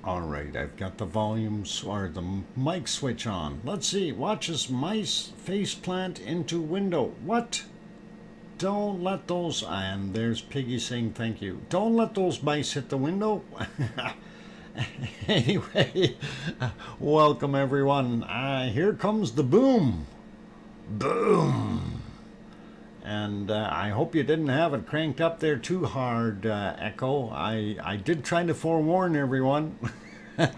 All right, I've got the volumes or the mic switch on. Let's see. Watches mice face plant into window. What? Don't let those. And there's Piggy saying thank you. Don't let those mice hit the window. Anyway, welcome everyone. Here comes the boom. Boom. And I hope you didn't have it cranked up there too hard, Echo. I did try to forewarn everyone,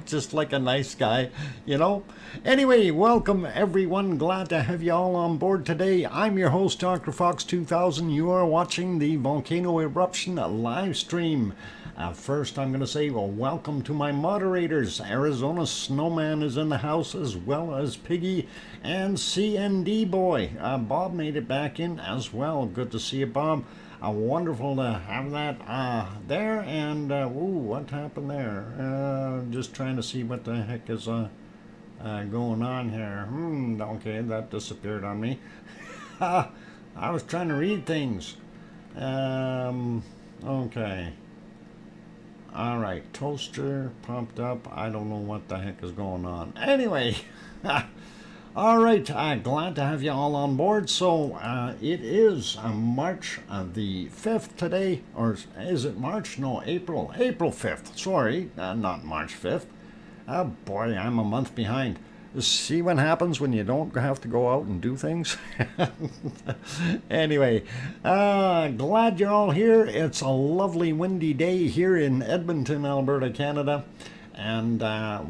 just like a nice guy, you know. Anyway, welcome everyone. Glad to have you all on board today. I'm your host, DrFox2000. You are watching the Volcano Eruption live stream. First, I'm going to say, well, welcome to my moderators. Arizona Snowman is in the house, as well as Piggy and CND Boy. Bob made it back in as well. Good to see you, Bob. Wonderful to have that there. And, ooh, what happened there? Just trying to see what the heck is going on here. Okay, that disappeared on me. I was trying to read things. Okay. All right, toaster popped up. I don't know what the heck is going on. Anyway, all right, glad to have you all on board. So it is March the 5th today, or is it March? No, April 5th. Sorry, not March 5th. Oh boy, I'm a month behind. See what happens when you don't have to go out and do things? Anyway, glad you're all here. It's a lovely windy day here in Edmonton, Alberta, Canada. And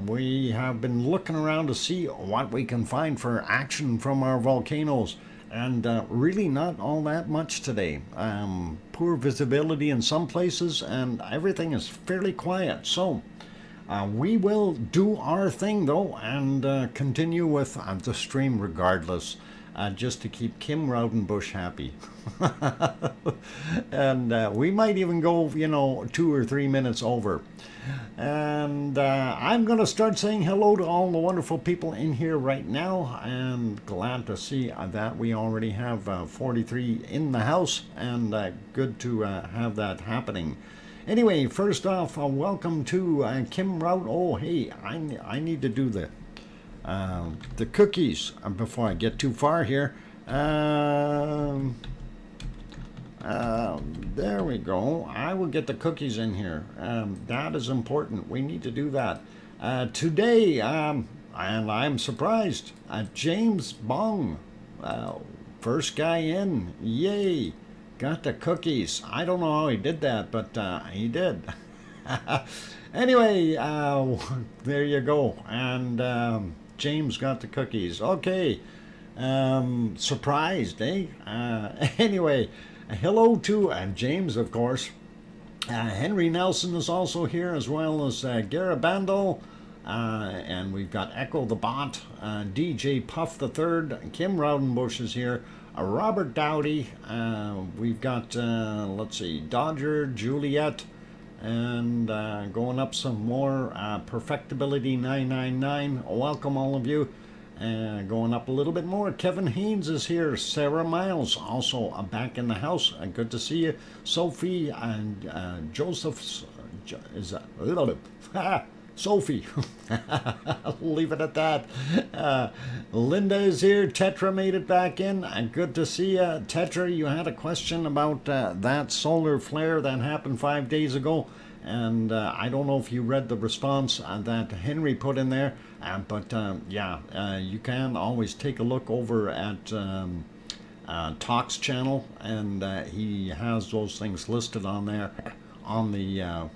we have been looking around to see what we can find for action from our volcanoes. And really not all that much today. Poor visibility in some places, and everything is fairly quiet. So we will do our thing though, and continue with the stream regardless, just to keep Kim Rowdenbush happy. And we might even go, 2 or 3 minutes over. And I'm going to start saying hello to all the wonderful people in here right now. And glad to see that we already have 43 in the house, and good to have that happening. Anyway, first off, welcome to Kim Rout. Oh, hey, I need to do the cookies before I get too far here. There we go. I will get the cookies in here. That is important. We need to do that. Today, and I'm surprised, James Bong, first guy in. Yay. Got the cookies. I don't know how he did that, but he did. Anyway, there you go. And James got the cookies. Okay. Surprised, eh? Anyway, hello to James, of course. Henry Nelson is also here, as well as Garabando. And we've got Echo the Bot, DJ Puff the Third, Kim Rowdenbush is here. Robert Dowdy, we've got, let's see, Dodger, Juliet, and going up some more, Perfectibility 999. Welcome all of you. Going up a little bit more, Kevin Haynes is here. Sarah Miles also back in the house. Good to see you. Sophie and Joseph's, is that? Sophie. I'll leave it at that. Linda is here. Tetra made it back in. Good to see you. Tetra, you had a question about that solar flare that happened 5 days ago. And I don't know if you read the response that Henry put in there. But yeah, you can always take a look over at Talk's channel. And he has those things listed on there on the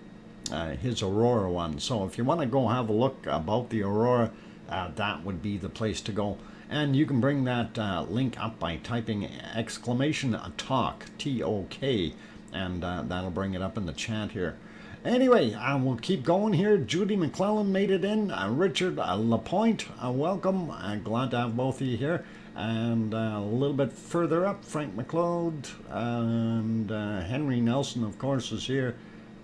his Aurora one. So if you want to go have a look about the Aurora, that would be the place to go. And you can bring that link up by typing exclamation talk, T-O-K, and that'll bring it up in the chat here. Anyway, we'll keep going here. Judy McClellan made it in. Richard Lapointe, welcome. Glad to have both of you here. And a little bit further up, Frank McLeod and Henry Nelson, of course, is here.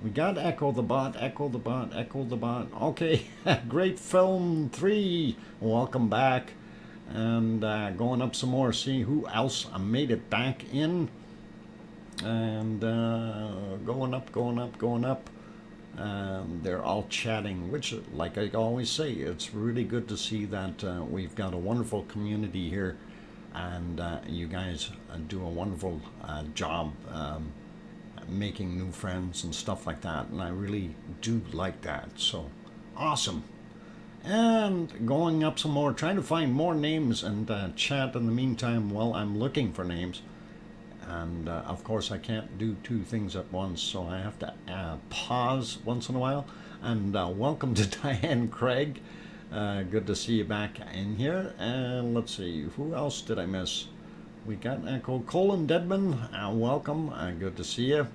We got Echo the Bot, Echo the Bot, Echo the Bot. Okay, Great Film 3, welcome back. And going up some more, see who else made it back in. And going up, going up, going up. They're all chatting, which, like I always say, it's really good to see that we've got a wonderful community here, and you guys do a wonderful job making new friends and stuff like that, and I really do like that. So awesome. And going up some more, trying to find more names and chat in the meantime while I'm looking for names. And of course I can't do two things at once, so I have to pause once in a while. And welcome to Diane Craig. Good to see you back in here. And let's see, who else did I miss? We got Echo Colin Deadman. Welcome. Good to see you.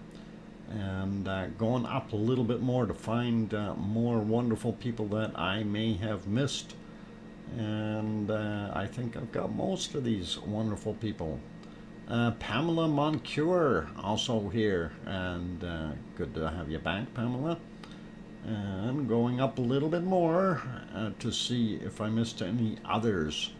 And going up a little bit more to find more wonderful people that I may have missed. And I think I've got most of these wonderful people. Pamela Moncure also here, and good to have you back, Pamela. And going up a little bit more to see if I missed any others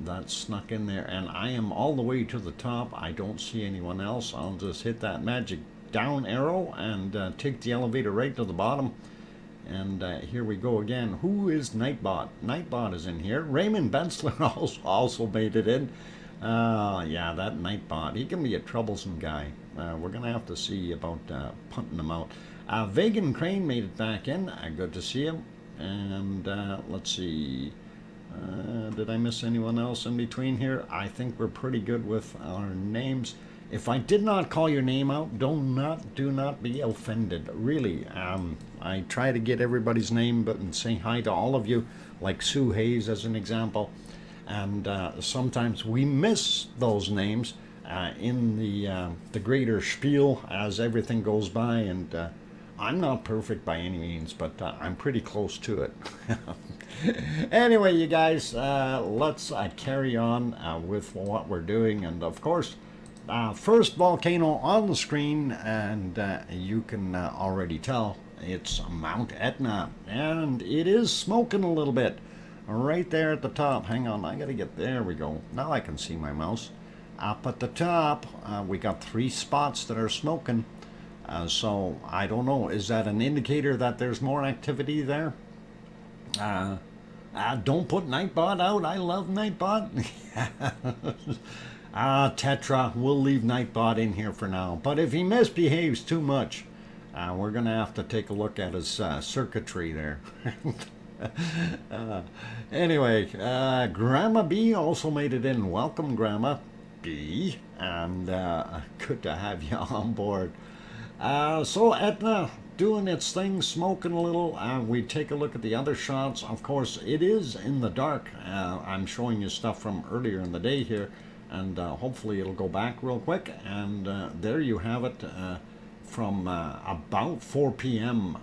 that snuck in there. And I am all the way to the top. I don't see anyone else. I'll just hit that magic down arrow and take the elevator right to the bottom. And here we go again. Who is Nightbot? Nightbot is in here. Raymond Bensler also made it in. Yeah, that Nightbot. He can be a troublesome guy. We're going to have to see about punting him out. Vegan Crane made it back in. Good to see him. And let's see. Did I miss anyone else in between here? I think we're pretty good with our names. If I did not call your name out, do not be offended. Really, I try to get everybody's name, but and say hi to all of you, like Sue Hayes as an example. And sometimes we miss those names in the greater spiel as everything goes by. And I'm not perfect by any means, but I'm pretty close to it. Anyway, you guys, let's carry on with what we're doing. And of course, first volcano on the screen, and you can already tell it's Mount Etna, and it is smoking a little bit right there at the top. Hang on, I gotta get there. We go. Now I can see my mouse. Up at the top, we got 3 spots that are smoking. So I don't know, is that an indicator that there's more activity there? Don't put Nightbot out. I love Nightbot. Tetra, we'll leave Nightbot in here for now. But if he misbehaves too much, we're going to have to take a look at his circuitry there. Anyway, Grandma B also made it in. Welcome, Grandma B. And good to have you on board. So Etna doing its thing, smoking a little. We take a look at the other shots. Of course, it is in the dark. I'm showing you stuff from earlier in the day here, and hopefully it'll go back real quick. And there you have it from about 4 p.m.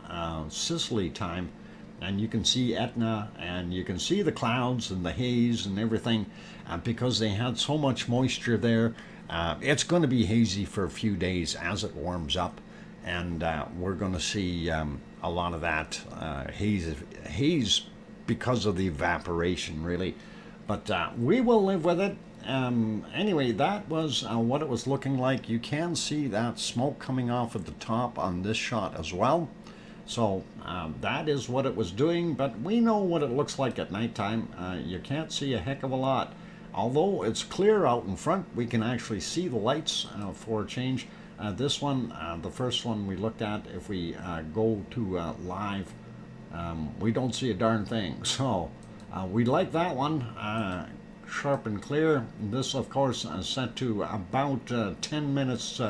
Sicily time. And you can see Etna, and you can see the clouds and the haze and everything because they had so much moisture there. It's going to be hazy for a few days as it warms up. And we're going to see a lot of that haze because of the evaporation, really. But we will live with it. Anyway, that was what it was looking like. You can see that smoke coming off at the top on this shot as well. So that is what it was doing. But we know what it looks like at nighttime. You can't see a heck of a lot. Although it's clear out in front, we can actually see the lights for a change. This one, the first one we looked at, if we go to live, we don't see a darn thing. So we like that one, sharp and clear. This, of course, set to about 10 minutes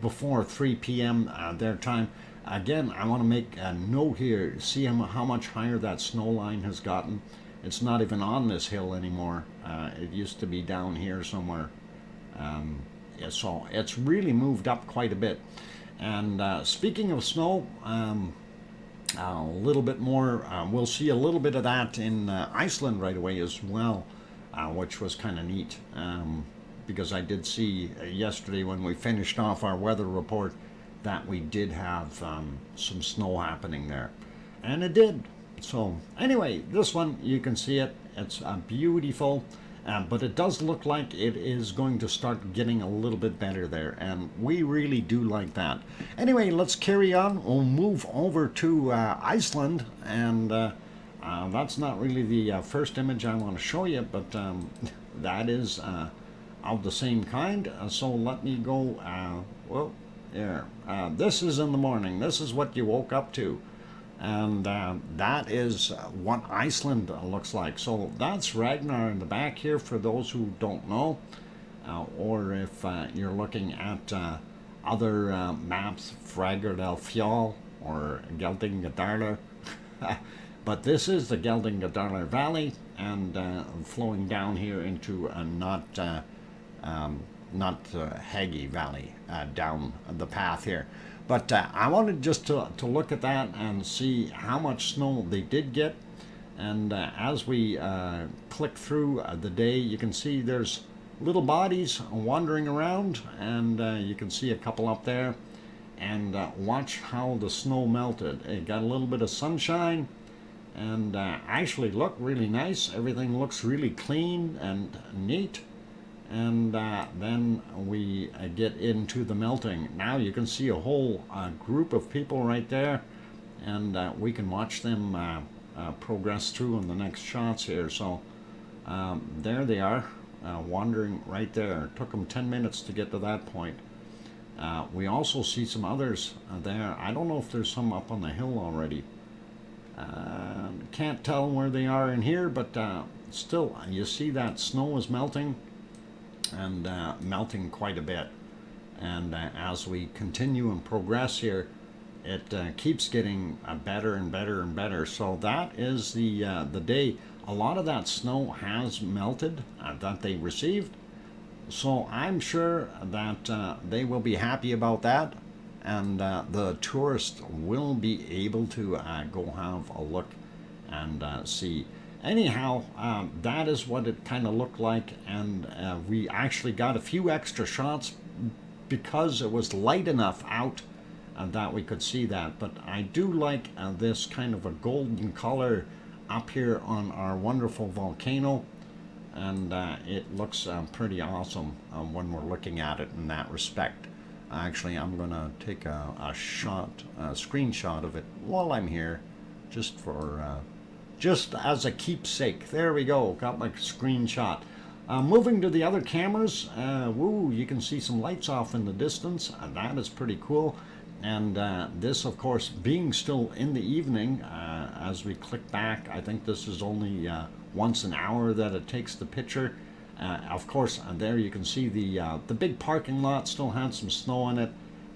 before 3 p.m. Their time. Again, I want to make a note here. See how much higher that snow line has gotten. It's not even on this hill anymore. It used to be down here somewhere. Yeah, so it's really moved up quite a bit. And speaking of snow, a little bit more, we'll see a little bit of that in Iceland right away as well, which was kind of neat. Because I did see yesterday when we finished off our weather report that we did have some snow happening there. And it did. So anyway, this one, you can see it. It's beautiful. But it does look like it is going to start getting a little bit better there, and we really do like that. Anyway, let's carry on. We'll move over to Iceland, and that's not really the first image I want to show you, but that is of the same kind. So let me go, well, there. This is in the morning. This is what you woke up to. And that is what Iceland looks like. So that's Ragnar in the back here for those who don't know, or if you're looking at other maps, Frager del Fjall or Geldingadalur. But this is the Geldingadalur Valley, and flowing down here into not Hagi Valley, down the path here. But I wanted just to look at that and see how much snow they did get. And as we click through the day, you can see there's little bodies wandering around, and you can see a couple up there. And watch how the snow melted. It got a little bit of sunshine, and actually looked really nice. Everything looks really clean and neat. And then we get into the melting. Now you can see a whole group of people right there, and we can watch them progress through in the next shots here. So there they are, wandering right there. It took them 10 minutes to get to that point. We also see some others there. I don't know if there's some up on the hill already. Can't tell where they are in here, but still, you see that snow is melting, and melting quite a bit. And as we continue and progress here, it keeps getting better and better and better. So that is the day. A lot of that snow has melted that they received. So I'm sure that they will be happy about that, and the tourists will be able to go have a look and see. Anyhow, that is what it kind of looked like, and we actually got a few extra shots because it was light enough out that we could see that. But I do like this kind of a golden color up here on our wonderful volcano, and it looks pretty awesome when we're looking at it in that respect. Actually, I'm going to take a screenshot of it while I'm here, just for just as a keepsake. There we go, got my screenshot. Moving to the other cameras, woo, you can see some lights off in the distance, and that is pretty cool. And this, of course, being still in the evening, as we click back, I think this is only once an hour that it takes the picture. Of course, there you can see the big parking lot still had some snow in it.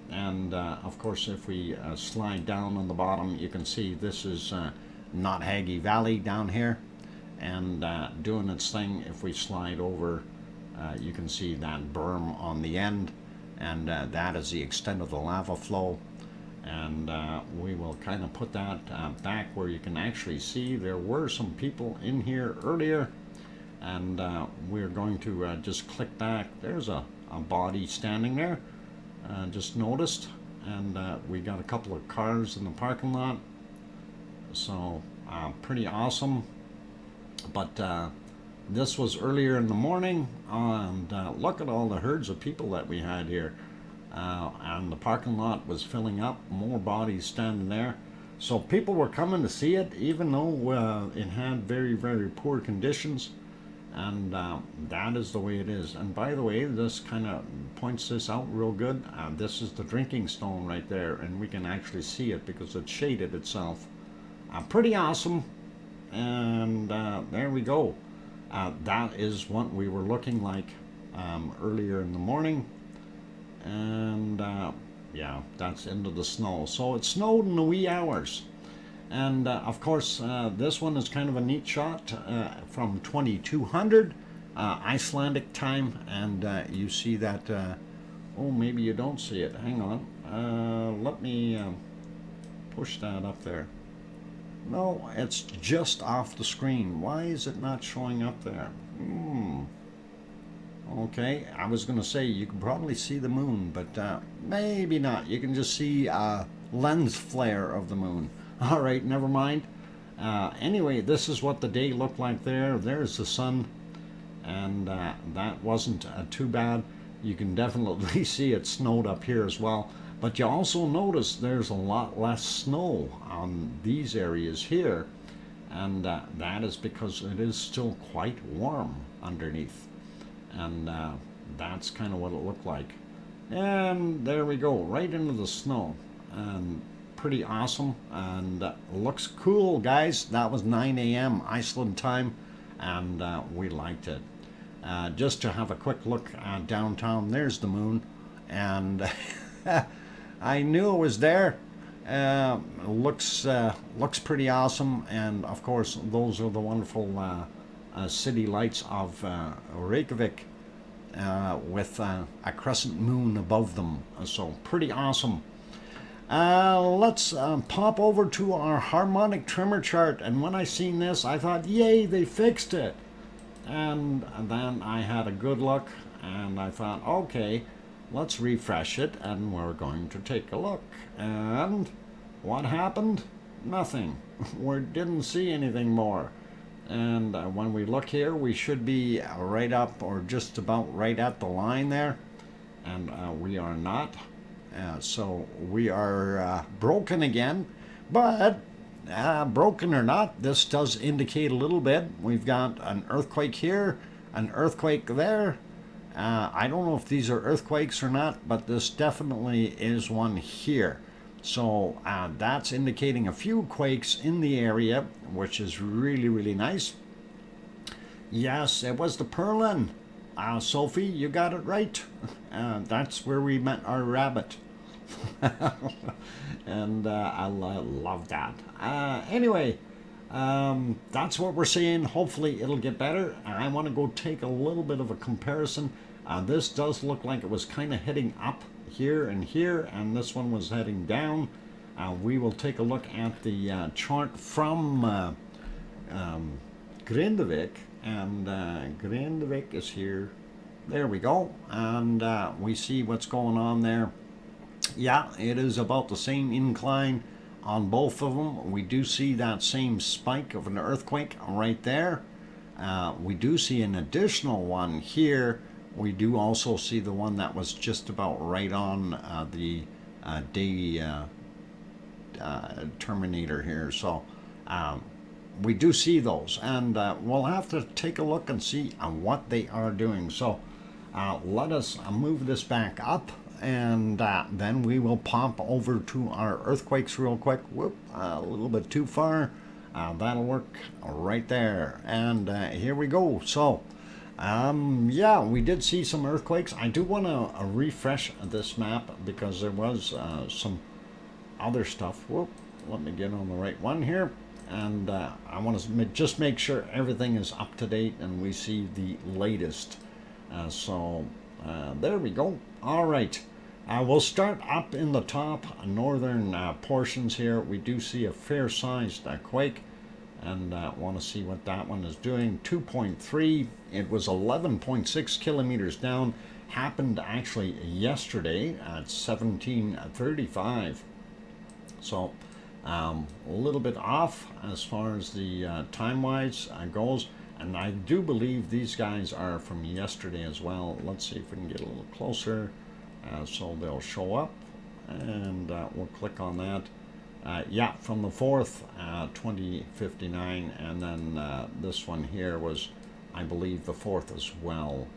And of course, if we slide down on the bottom, you can see this is not Hagi Valley down here, and doing its thing. If we slide over, you can see that berm on the end, and that is the extent of the lava flow. And we will kind of put that back where you can actually see there were some people in here earlier, and we're going to just click back. There's a body standing there, just noticed, and we got a couple of cars in the parking lot. So pretty awesome. But this was earlier in the morning, and look at all the herds of people that we had here, and the parking lot was filling up, more bodies standing there. So people were coming to see it, even though it had very, very poor conditions. And that is the way it is. And by the way, this kind of points this out real good. This is the drinking stone right there, and we can actually see it because it shaded itself. Pretty awesome. And there we go. That is what we were looking like earlier in the morning. And yeah, that's into the snow. So it snowed in the wee hours. And of course, this one is kind of a neat shot from 2200 Icelandic time. And you see that, oh, maybe you don't see it. Hang on. Let me push that up there. No, it's just off the screen. Why is it not showing up there? Okay, I was going to say you can probably see the moon, but maybe not. You can just see lens flare of the moon. All right, never mind. Anyway, this is what the day looked like there. There's the sun. and that wasn't too bad. You can definitely see it snowed up here as well, but you also notice there's a lot less snow on these areas here, and that is because it is still quite warm underneath, and that's kind of what it looked like. And there we go, right into the snow, and pretty awesome, and looks cool, guys. That was 9 a.m. Iceland time, and we liked it. Just to have a quick look downtown, there's the moon, and I knew it was there. Looks pretty awesome, and of course those are the wonderful city lights of Reykjavik with a crescent moon above them, so pretty awesome. Let's pop over to our harmonic tremor chart, and when I seen this I thought, yay, they fixed it. And then I had a good look, and I thought, okay, let's refresh it, and we're going to take a look. And what happened? Nothing. We didn't see anything more. And when we look here, we should be right up, or just about right at the line there, and we are not. So we are broken again, but broken or not, this does indicate a little bit. We've got an earthquake here, an earthquake there. I don't know if these are earthquakes or not, but this definitely is one here. So that's indicating a few quakes in the area, which is really, really nice. Yes, it was the Perlin. Sophie, you got it right. That's where we met our rabbit. And I love that. Anyway, that's what we're seeing. Hopefully it'll get better. I want to go take a little bit of a comparison. This does look like it was kind of heading up here, and this one was heading down. We will take a look at the chart from Grindavik, and Grindavik is here. There we go, and we see what's going on there. Yeah, it is about the same incline on both of them. We do see that same spike of an earthquake right there. We do see an additional one here. We do also see the one that was just about right on the day terminator here. So we do see those, and we'll have to take a look and see what they are doing. So let us move this back up, and then we will pop over to our earthquakes real quick. Whoop, a little bit too far. That'll work right there, and here we go. So yeah, we did see some earthquakes. I do want to refresh this map because there was some other stuff. Whoop, let me get on the right one here, and I want to just make sure everything is up to date and we see the latest. So there we go. All right, we'll start up in the top northern portions here. We do see a fair-sized quake, and want to see what that one is doing. 2.3. It was 11.6 kilometers down. Happened actually yesterday at 17:35. So a little bit off as far as the time-wise goes. And I do believe these guys are from yesterday as well. Let's see if we can get a little closer. So they'll show up, and we'll click on that. Yeah, from the 4th, 2059, and then this one here was, I believe, the 4th as well.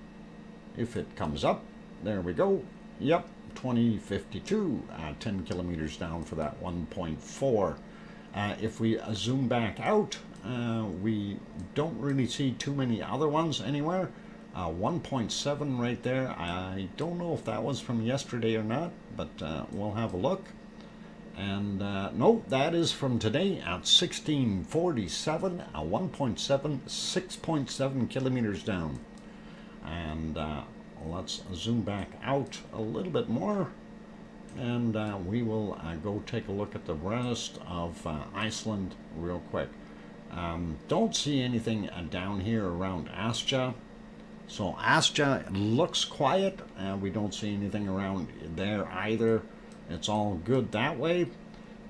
If it comes up, there we go. Yep, 2052, 10 kilometers down for that 1.4. If we zoom back out, we don't really see too many other ones anywhere. 1.7 right there. I don't know if that was from yesterday or not, but we'll have a look. And no, that is from today at 1647, 1.7, 6.7 kilometers down. And let's zoom back out a little bit more, and we will go take a look at the rest of Iceland real quick. Don't see anything down here around Astja. So Astja looks quiet, and we don't see anything around there either. It's all good that way.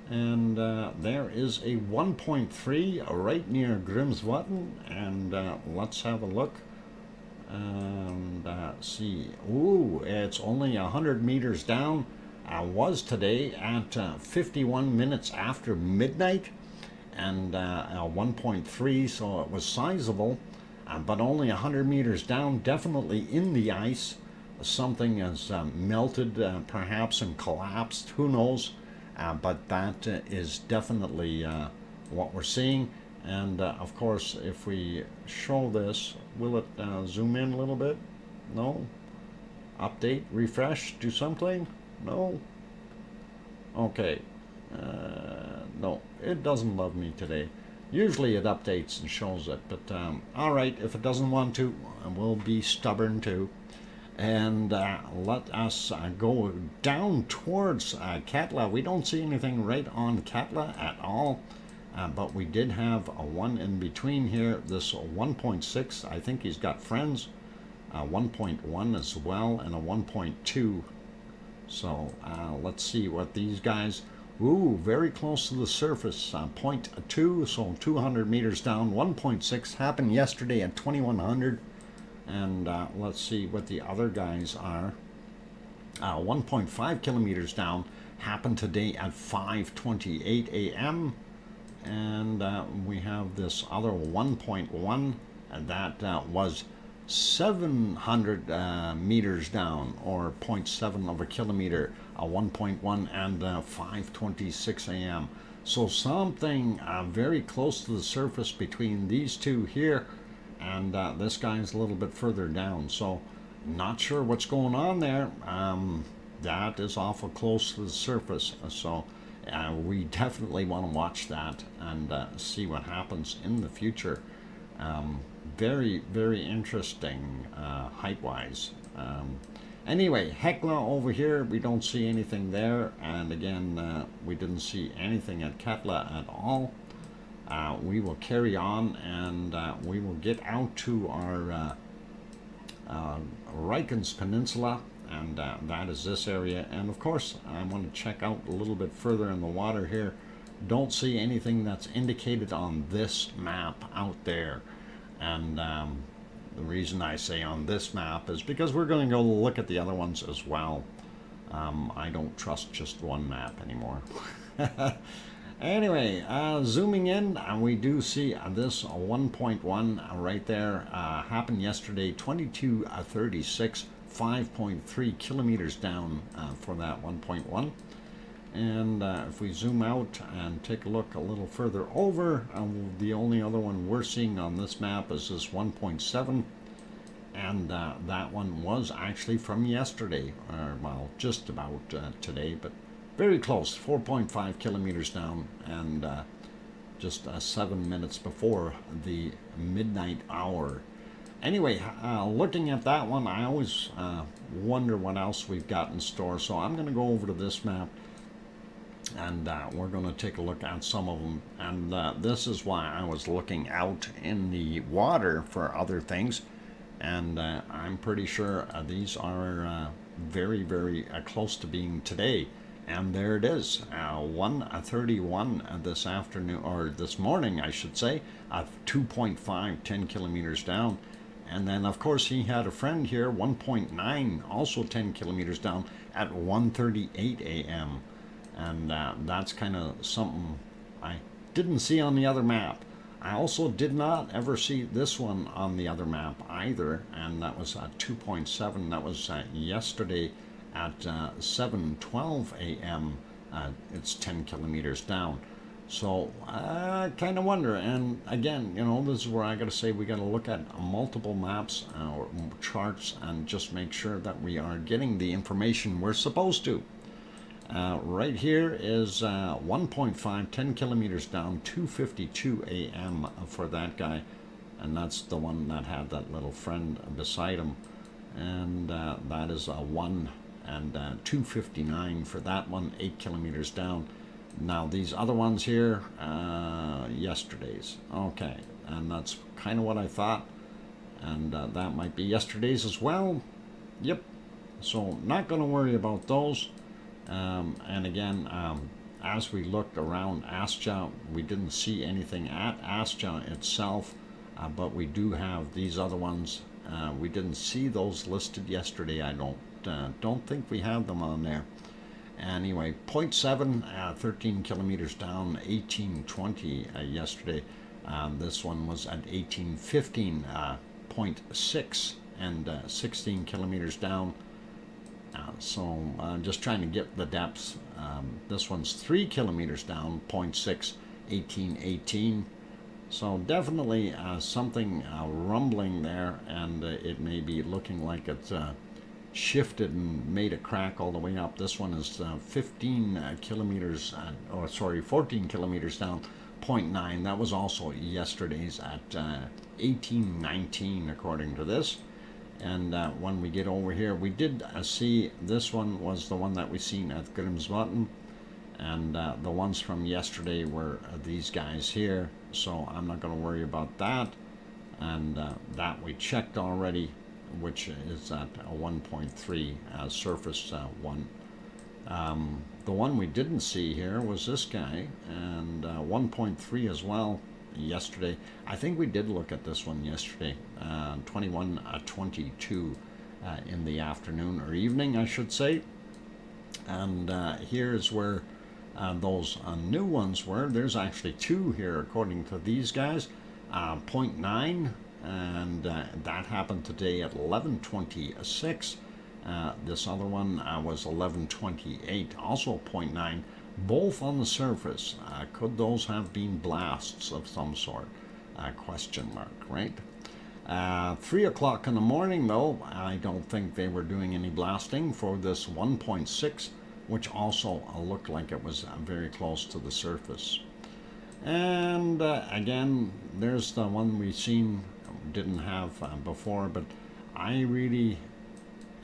And there is a 1.3 right near Grimsvatn, and let's have a look. And see, ooh, it's only 100 meters down. Was today at 51 minutes after midnight, and 1.3, so it was sizable, but only 100 meters down, definitely in the ice. Something has melted, perhaps, and collapsed, who knows, but that is definitely what we're seeing. And of course, if we show this, will it zoom in a little bit? No? Update, refresh, do something? No? Okay. No, it doesn't love me today. Usually it updates and shows it, but alright, if it doesn't want to, we'll be stubborn too. And let us go down towards Katla. We don't see anything right on Katla at all. But we did have a one in between here, this 1.6, I think he's got friends, 1.1 as well, and a 1.2. So let's see what these guys, ooh, very close to the surface, 0.2, so 200 meters down, 1.6 happened yesterday at 2100. And let's see what the other guys are. 1.5 kilometers down, happened today at 5:28 a.m. And we have this other 1.1, and that was 700 meters down, or 0.7 of a kilometer, 1.1, and 5:26 a.m. So something very close to the surface between these two here, and this guy's a little bit further down. So not sure what's going on there. That is awful close to the surface. So we definitely want to watch that and see what happens in the future. Very, very interesting height-wise. Anyway, Hecla over here, we don't see anything there. And again, we didn't see anything at Katla at all. We will carry on, and we will get out to our Rikens Peninsula, and that is this area. And of course, I want to check out a little bit further in the water here. Don't see anything that's indicated on this map out there. And the reason I say on this map is because we're going to go look at the other ones as well. I don't trust just one map anymore. Anyway, zooming in, we do see this 1.1 right there. Happened yesterday, 22:36, 5.3 kilometers down for that 1.1. And if we zoom out and take a look a little further over, the only other one we're seeing on this map is this 1.7. And that one was actually from yesterday, or well, just about today, but very close, 4.5 kilometers down, and just 7 minutes before the midnight hour. Anyway, looking at that one, I always wonder what else we've got in store. So I'm going to go over to this map, and we're going to take a look at some of them. And this is why I was looking out in the water for other things. And I'm pretty sure these are very, very close to being today. And there it is, 1:31 this afternoon, or this morning, I should say, 2.5, 10 kilometers down. And then, of course, he had a friend here, 1.9, also 10 kilometers down at 1:38 a.m. And that's kind of something I didn't see on the other map. I also did not ever see this one on the other map either, and that was 2.7. That was yesterday at 7:12 a.m. It's 10 kilometers down. So I kind of wonder, and again, you know, this is where I got to say we got to look at multiple maps or charts and just make sure that we are getting the information we're supposed to. Right here is 1.5, 10 kilometers down, 2:52 a.m. for that guy, and that's the one that had that little friend beside him, and that is a 1, and 2:59 for that one, 8 kilometers down. Now these other ones here, yesterday's. Okay, and that's kind of what I thought, and that might be yesterday's as well. Yep, so not going to worry about those. And again, as we looked around Astja, we didn't see anything at Astja itself, but we do have these other ones We didn't see those listed yesterday. I don't think we have them on there. Anyway, 0.7, 13 kilometers down, 1820 yesterday. This one was at 1815, 0.6, and 16 kilometers down. So just trying to get the depths. This one's 3 kilometers down, 0.6, 1818. So definitely something rumbling there, and it may be looking like it's shifted and made a crack all the way up. This one is 15 kilometers, 14 kilometers down, 0.9. That was also yesterday's at 1819, according to this. And when we get over here, we did see this one was the one that we seen at Grimsbottom, and the ones from yesterday were these guys here. So I'm not going to worry about that. And that we checked already, which is at a 1.3 surface one. The one we didn't see here was this guy, and 1.3 as well yesterday. I think we did look at this one yesterday, 21:22 in the afternoon or evening, I should say. And here's where those new ones were. There's actually two here, according to these guys. 0.9, and that happened today at 11:26. This other one was 11:28, also 0.9, both on the surface. Could those have been blasts of some sort? Question mark, right? 3 o'clock in the morning, though, I don't think they were doing any blasting for this 1.6, which also looked like it was very close to the surface. And again, there's the one we didn't have before, but I really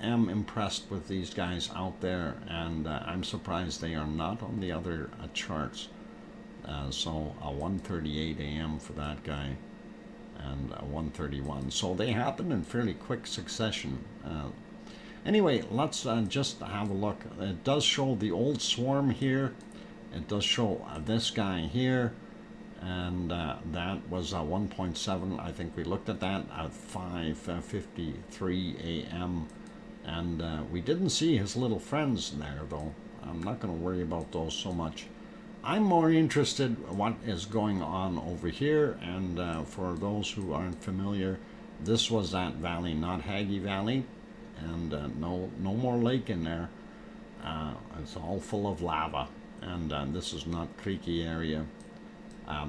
am impressed with these guys out there, and I'm surprised they are not on the other charts. So a 1:38 a.m. for that guy, and a 1:31. So they happen in fairly quick succession. Anyway, let's just have a look. It does show the old swarm here. It does show this guy here, and that was 1.7. I think we looked at that at 5:53 a.m. And we didn't see his little friends there, though. I'm not going to worry about those so much. I'm more interested in what is going on over here, and for those who aren't familiar, this was that valley, not Haggy Valley, and no more lake in there. It's all full of lava, and this is not creeky area.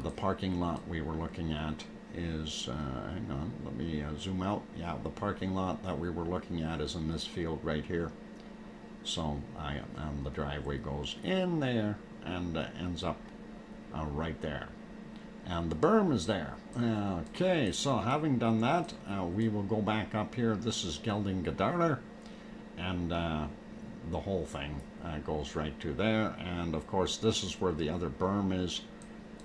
The parking lot we were looking at is, hang on, let me zoom out. Yeah, the parking lot that we were looking at is in this field right here. So the driveway goes in there and ends up right there. And the berm is there. Okay, so having done that, we will go back up here. This is Geldingadarler, and the whole thing goes right to there. And of course, this is where the other berm is.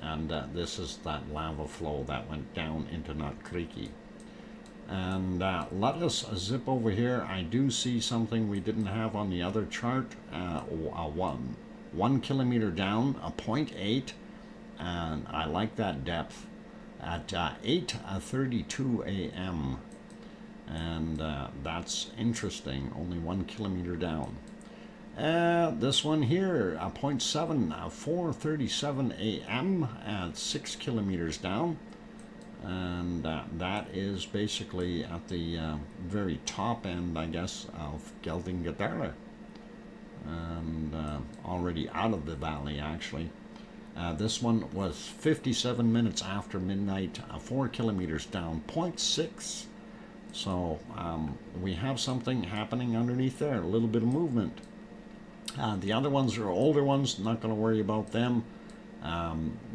And this is that lava flow that went down into Knot Creeky. And let us zip over here. I do see something we didn't have on the other chart. 1 kilometer down, a 0.8. And I like that depth at 8:32 a.m. And that's interesting, only 1 kilometer down. This one here, 0.7, 4:37 a.m. at 6 kilometers down, and that is basically at the very top end, I guess, of Geldingadarler, and already out of the valley, actually. This one was 57 minutes after midnight, 4 kilometers down, 0.6. So we have something happening underneath there, a little bit of movement. The other ones are older ones, not going to worry about them.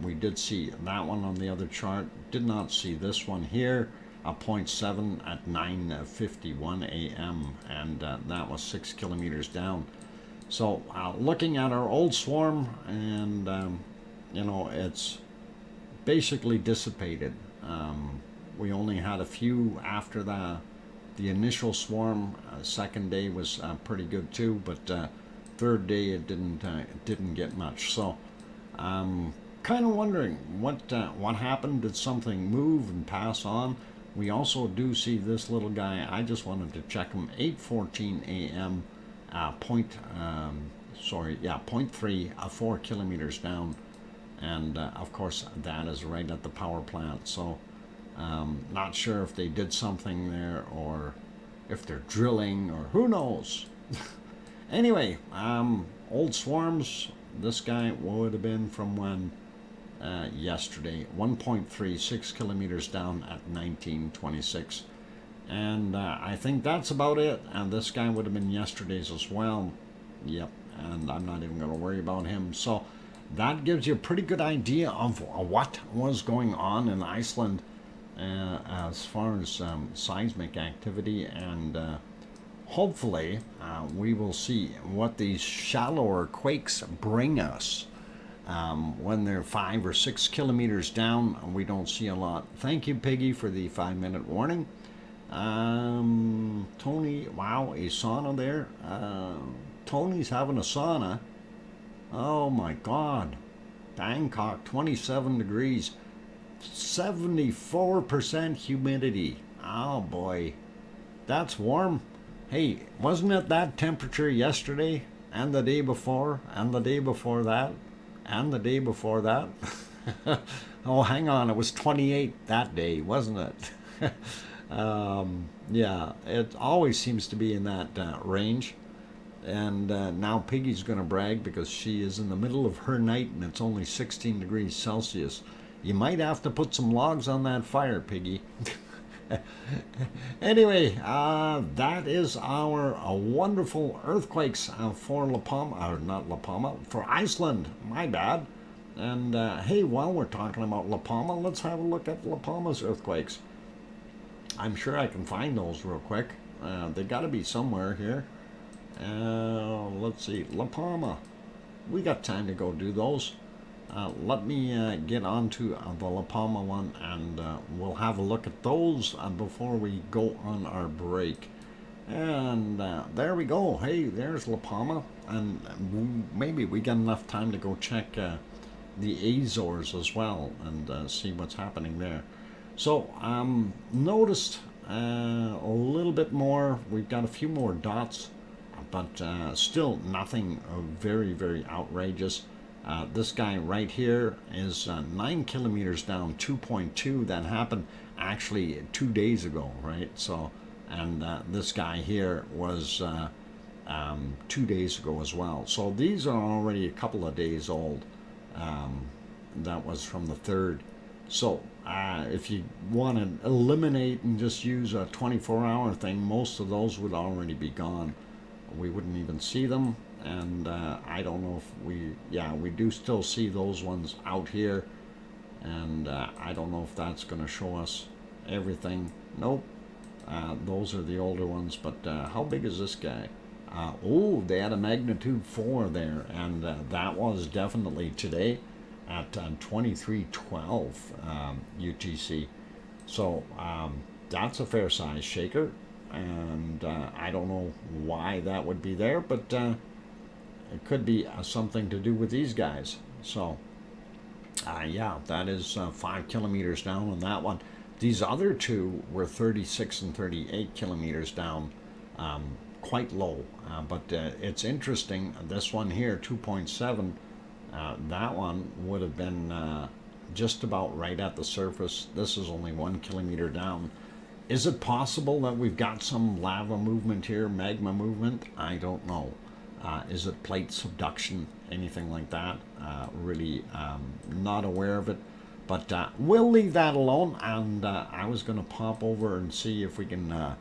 We did see that one on the other chart, did not see this one here, a 0.7 at 9:51 a.m. and that was 6 kilometers down. So looking at our old swarm, and you know, it's basically dissipated. We only had a few after the initial swarm. Second day was pretty good too, but third day it didn't get much. So I'm kind of wondering what happened. Did something move and pass on? we also do see this little guy. I just wanted to check him. 8:14 a.m. Point 3, 4 kilometers down, and of course that is right at the power plant. So not sure if they did something there or if they're drilling or who knows. Anyway, old swarms. This guy would have been from when? Yesterday. 1.36 kilometers down at 1926. And I think that's about it. And this guy would have been yesterday's as well. Yep. And I'm not even going to worry about him. So that gives you a pretty good idea of what was going on in Iceland as far as seismic activity. And hopefully we will see what these shallower quakes bring us. When they're 5 or 6 kilometers down, we don't see a lot. Thank you, Piggy, for the 5-minute warning. Tony, wow, a sauna there. Tony's having a sauna. Oh my God. Bangkok, 27 degrees, 74% humidity. Oh boy, that's warm. Hey, wasn't it that temperature yesterday and the day before and the day before that? And the day before that? Oh, hang on, it was 28 that day, wasn't it? Yeah, it always seems to be in that range. And now Piggy's going to brag because she is in the middle of her night and it's only 16 degrees Celsius. You might have to put some logs on that fire, Piggy. Anyway, that is our wonderful earthquakes for La Palma, or not La Palma, for Iceland, my bad. And hey, while we're talking about La Palma, let's have a look at La Palma's earthquakes. I'm sure I can find those real quick. They got to be somewhere here. Let's see, La Palma. We got time to go do those. Let me get on to the La Palma one, and we'll have a look at those before we go on our break. And there we go. Hey, there's La Palma, and maybe we got enough time to go check the Azores as well and see what's happening there. So noticed a little bit more. We've got a few more dots, but still nothing very, very outrageous. This guy right here is 9 kilometers down, 2.2. That happened actually 2 days ago, right? So, and this guy here was 2 days ago as well. So these are already a couple of days old. That was from the 3rd. So if you want to eliminate and just use a 24-hour thing, most of those would already be gone. We wouldn't even see them. And I don't know if we do still see those ones out here, and I don't know if that's going to show us everything. Nope, those are the older ones. But how big is this guy? Oh, they had a magnitude 4 there, and that was definitely today at 2312 UTC. So that's a fair size shaker, and I don't know why that would be there, but it could be something to do with these guys. So, yeah, that is 5 kilometers down on that one. These other two were 36 and 38 kilometers down, quite low. But it's interesting, this one here, 2.7, that one would have been just about right at the surface. This is only 1 kilometer down. Is it possible that we've got some lava movement here, magma movement? I don't know. Is it plate subduction, anything like that? Really not aware of it, but we'll leave that alone. And I was going to pop over and see if we can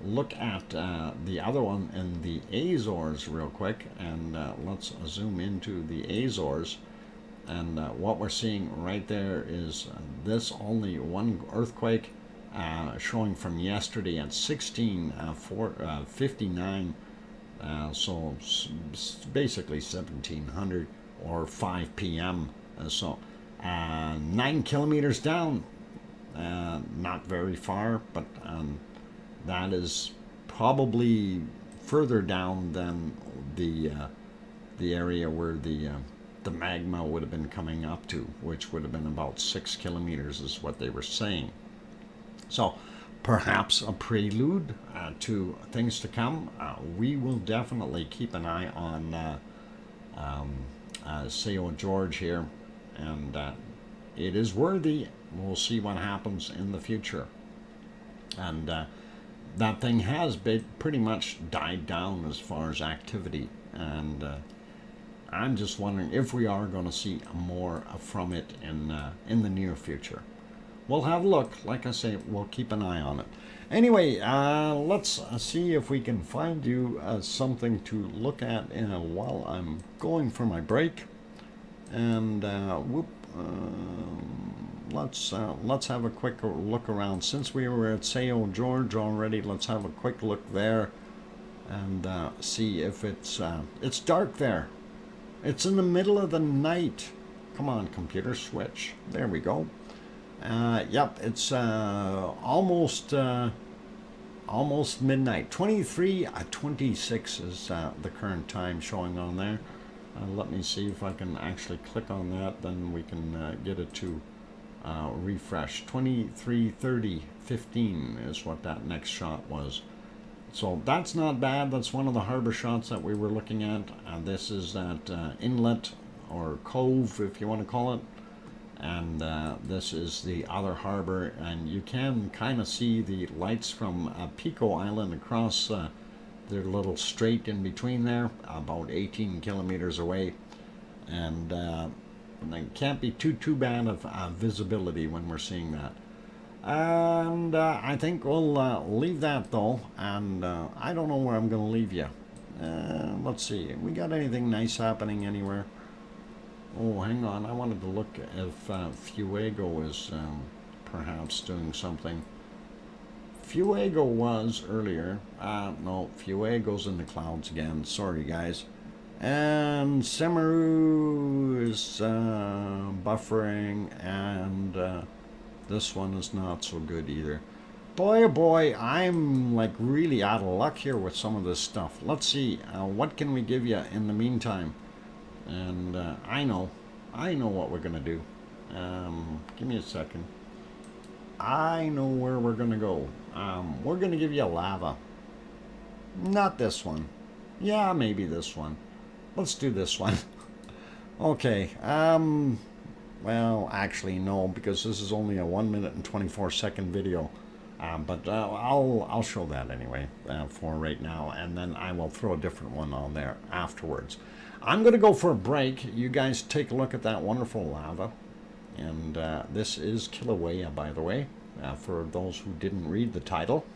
look at the other one in the Azores real quick, and let's zoom into the Azores. And what we're seeing right there is this only one earthquake showing from yesterday at 16:59. So basically 1700 or 5 p.m. So 9 kilometers down, not very far, but that is probably further down than the area where the magma would have been coming up to, which would have been about 6 kilometers is what they were saying. So perhaps a prelude to things to come. We will definitely keep an eye on Sao George here, and it is worthy. We'll see what happens in the future. And that thing has been pretty much died down as far as activity, and I'm just wondering if we are going to see more from it in the near future. We'll have a look. Like I say, we'll keep an eye on it. Anyway, let's see if we can find you something to look at while I'm going for my break. And let's have a quick look around. Since we were at Sao George already, let's have a quick look there and see if it's dark there. It's in the middle of the night. Come on, computer, switch. There we go. Yep, it's almost midnight. 23:26 is the current time showing on there. Let me see if I can actually click on that. Then we can get it to refresh. 23:30:15 is what that next shot was. So that's not bad. That's one of the harbor shots that we were looking at. This is that inlet or cove, if you want to call it. And this is the other harbor. And you can kind of see the lights from Pico Island across their little strait in between there, about 18 kilometers away. And it can't be too bad of visibility when we're seeing that. And I think we'll leave that though, and I don't know where I'm going to leave you. Let's see, we got anything nice happening anywhere? Oh, hang on, I wanted to look if Fuego is perhaps doing something. Fuego was earlier. No, Fuego's in the clouds again. Sorry, guys. And Semaru is buffering, and this one is not so good either. Boy, oh boy, I'm like really out of luck here with some of this stuff. Let's see, what can we give you in the meantime? And I know what we're going to do. Give me a second. I know where we're going to go. We're going to give you a lava. Not this one. Yeah, maybe this one. Let's do this one. Okay, well, actually, no, because this is only a 1 minute and 24-second video. But I'll show that anyway for right now, and then I will throw a different one on there afterwards. I'm going to go for a break. You guys take a look at that wonderful lava. And this is Kilauea, by the way, for those who didn't read the title.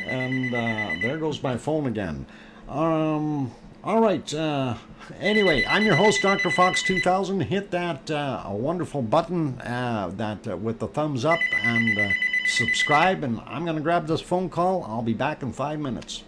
And there goes my phone again. All right. Anyway, I'm your host, DrFox2000. Hit that wonderful button with the thumbs up and subscribe. And I'm going to grab this phone call. I'll be back in 5 minutes.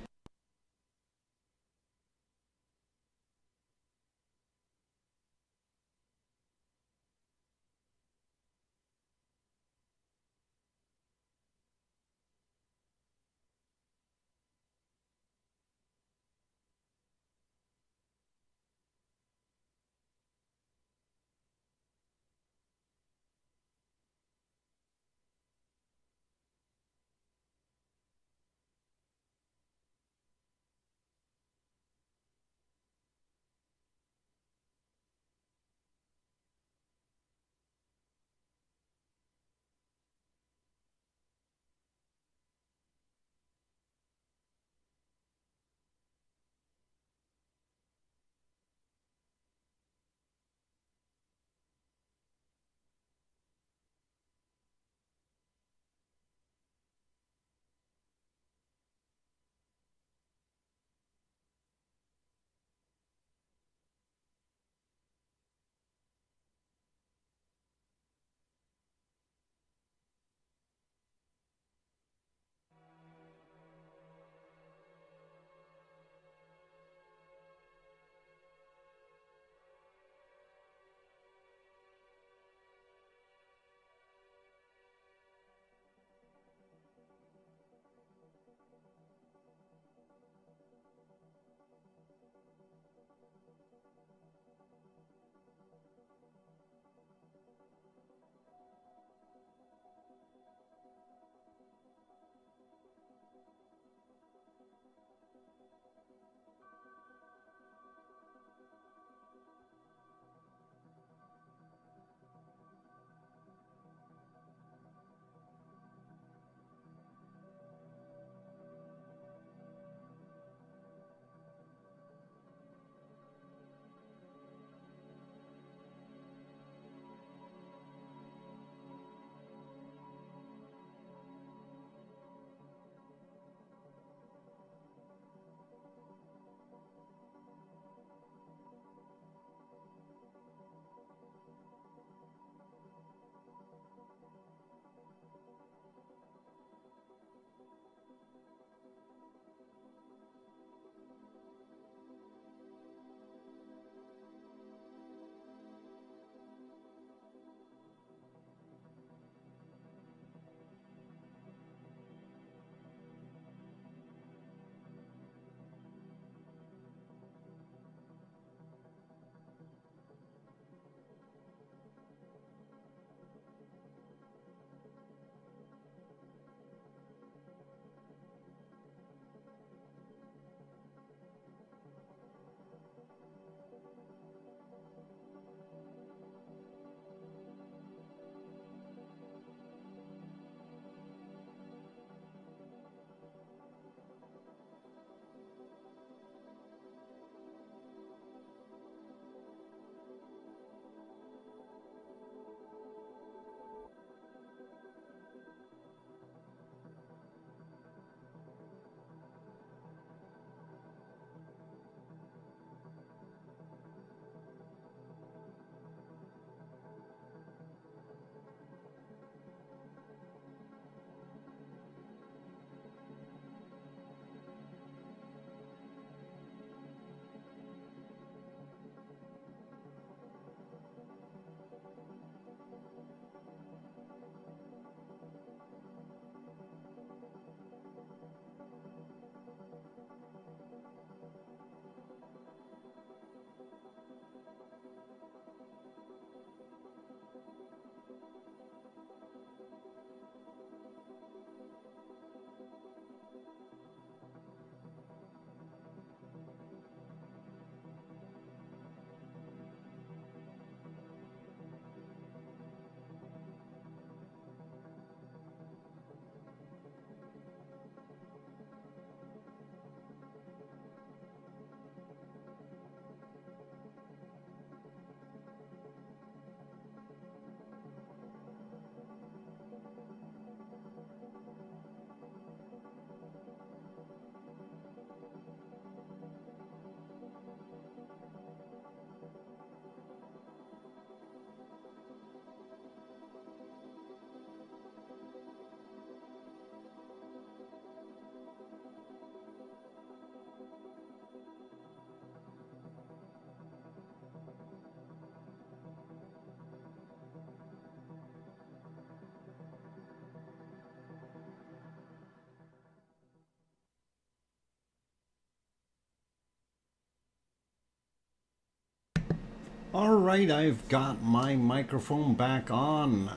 All right, I've got my microphone back on.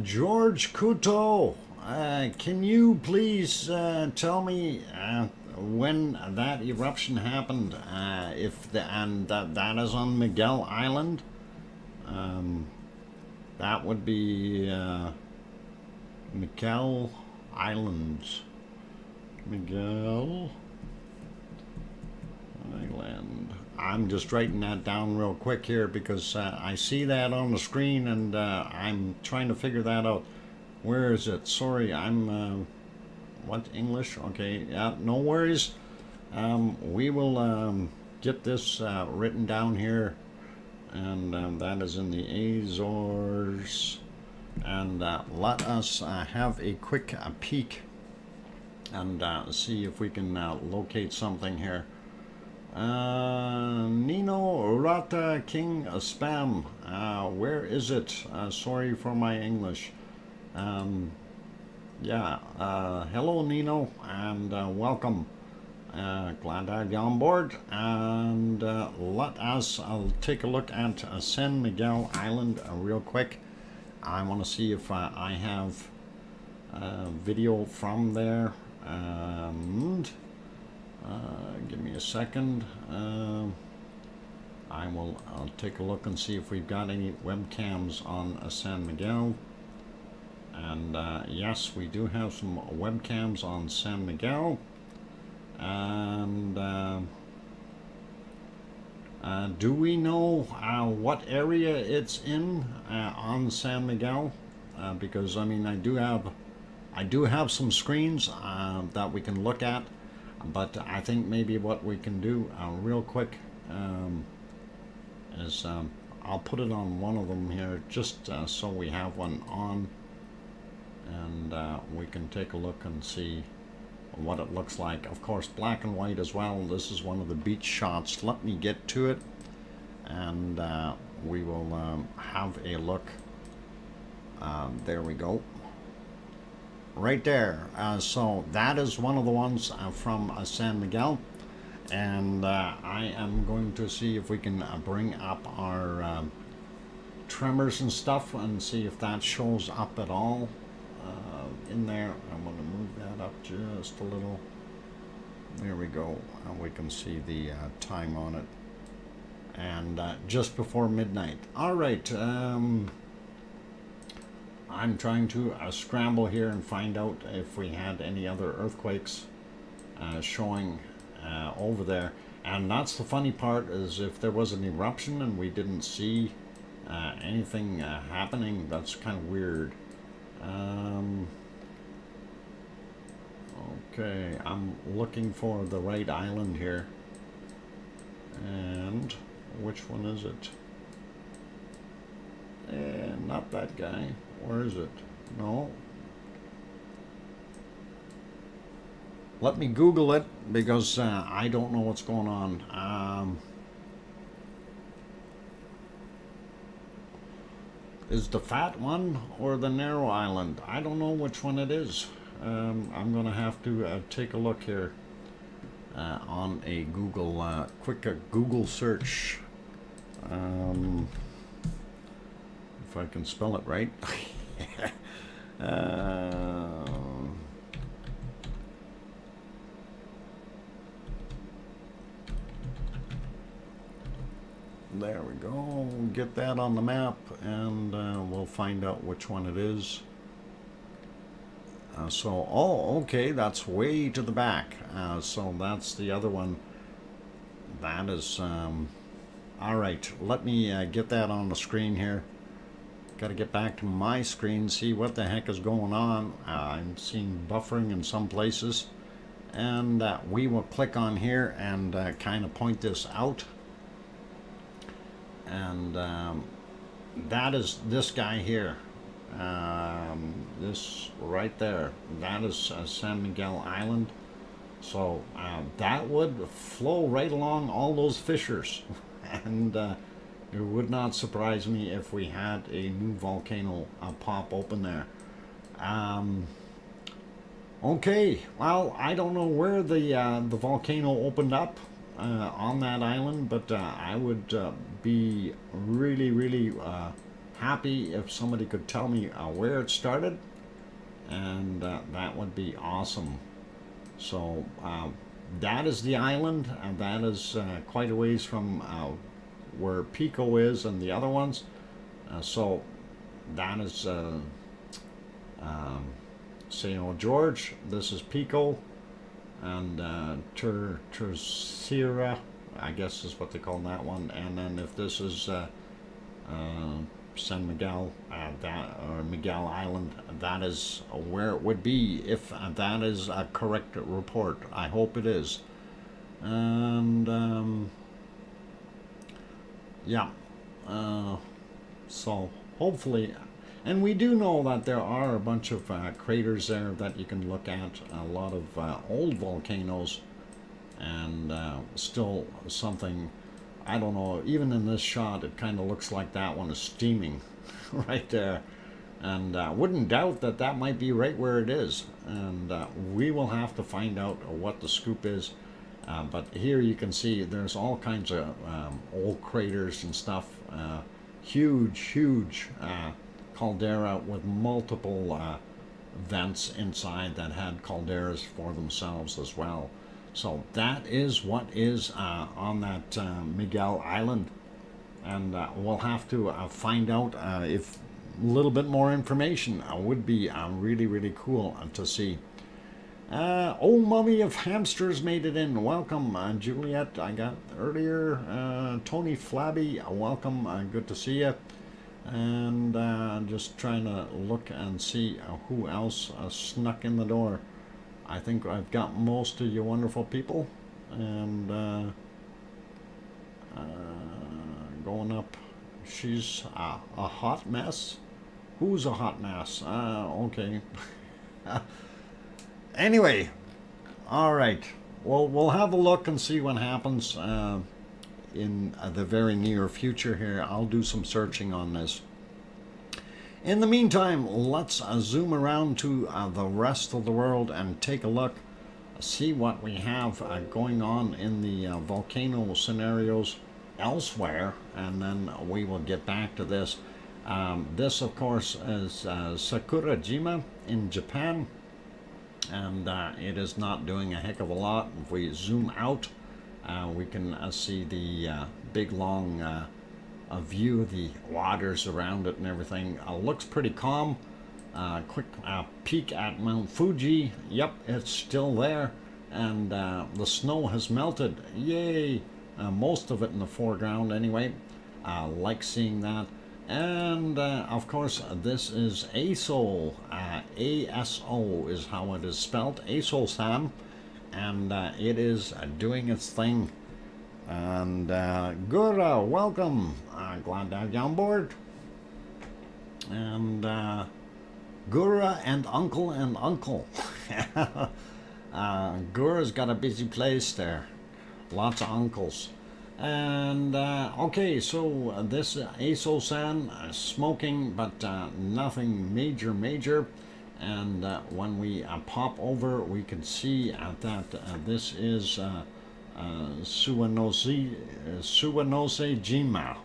George Couto, can you please tell me when that eruption happened? And that is on Miguel Island. That would be Miguel Islands. Miguel Island. I'm just writing that down real quick here because I see that on the screen and I'm trying to figure that out. Where is it? Sorry, I'm what, English? Okay, yeah, no worries. We will get this written down here, and that is in the Azores. And let us have a quick peek and see if we can locate something here. Nino Rata King Spam, where is it? Sorry for my English. Yeah, hello Nino, and welcome. Glad to have you on board. And let us take a look at San Miguel Island real quick. I want to see if I have video from there. And give me a second. I'll take a look and see if we've got any webcams on San Miguel. And yes, we do have some webcams on San Miguel. And do we know what area it's in on San Miguel? Because I mean, I do have some screens that we can look at, but I think maybe what we can do real quick is I'll put it on one of them here just so we have one on, and we can take a look and see what it looks like. Of course, black and white as well. This is one of the beach shots. Let me get to it, and we will have a look. There we go. Right there. So that is one of the ones from San Miguel, and I am going to see if we can bring up our tremors and stuff and see if that shows up at all in there. I'm going to move that up just a little. There we go. We can see the time on it, and just before midnight. All right. I'm trying to scramble here and find out if we had any other earthquakes showing over there. And that's the funny part, is if there was an eruption and we didn't see anything happening, that's kind of weird. Okay, I'm looking for the right island here. And which one is it? Not that guy. Where is it? No. Let me Google it, because I don't know what's going on. Is the fat one or the narrow island? I don't know which one it is. I'm going to have to take a look here on a Google, quick Google search. If I can spell it right. There we go. Get that on the map, and we'll find out which one it is. Oh, okay, that's way to the back. So that's the other one. That is, all right, let me get that on the screen here. Got to get back to my screen, see what the heck is going on. I'm seeing buffering in some places, and we will click on here and kind of point this out. And that is this guy here. This right there, that is San Miguel Island. So that would flow right along all those fissures. And it would not surprise me if we had a new volcano pop open there. Okay, well, I don't know where the volcano opened up. on that island, but I would be really, really happy if somebody could tell me where it started, and that would be awesome. So that is the island, and that is quite a ways from where Pico is and the other ones. So that is St. George. This is Pico, and Terceira, I guess is what they call that one. And then if this is San Miguel, or Miguel Island, that is where it would be if that is a correct report. I hope it is. And yeah, so hopefully, and we do know that there are a bunch of craters there that you can look at, a lot of old volcanoes, and still something, I don't know, even in this shot it kind of looks like that one is steaming right there, and wouldn't doubt that that might be right where it is, and we will have to find out what the scoop is. But here you can see there's all kinds of old craters and stuff, huge caldera with multiple vents inside that had calderas for themselves as well. So that is what is on that Miguel Island, and we'll have to find out if a little bit more information would be really, really cool to see. Old Mummy of Hamsters made it in. Welcome, Juliet. I got earlier. Tony Flabby, welcome. Good to see you. And just trying to look and see who else snuck in the door. I think I've got most of you wonderful people. And going up. She's a hot mess. Who's a hot mess? Okay. Anyway, all right. Well, we'll have a look and see what happens in the very near future here. I'll do some searching on this. In the meantime, let's zoom around to the rest of the world and take a look, see what we have going on in the volcano scenarios elsewhere, and then we will get back to this. This, of course, is Sakurajima in Japan. And it is not doing a heck of a lot. If we zoom out, we can see the big long view of the waters around it and everything. Looks pretty calm. Quick peek at Mount Fuji. Yep, it's still there, and the snow has melted. Yay! Most of it in the foreground anyway. Like seeing that. And of course, this is ASO. ASO is how it is spelled. ASO-san. And it is doing its thing. And Gura, welcome. Glad to have you on board. And Gura and Uncle. Gura's got a busy place there. Lots of uncles. And okay, so this ASO-san smoking, but nothing major. And when we pop over, we can see that this is Suwanose-jima.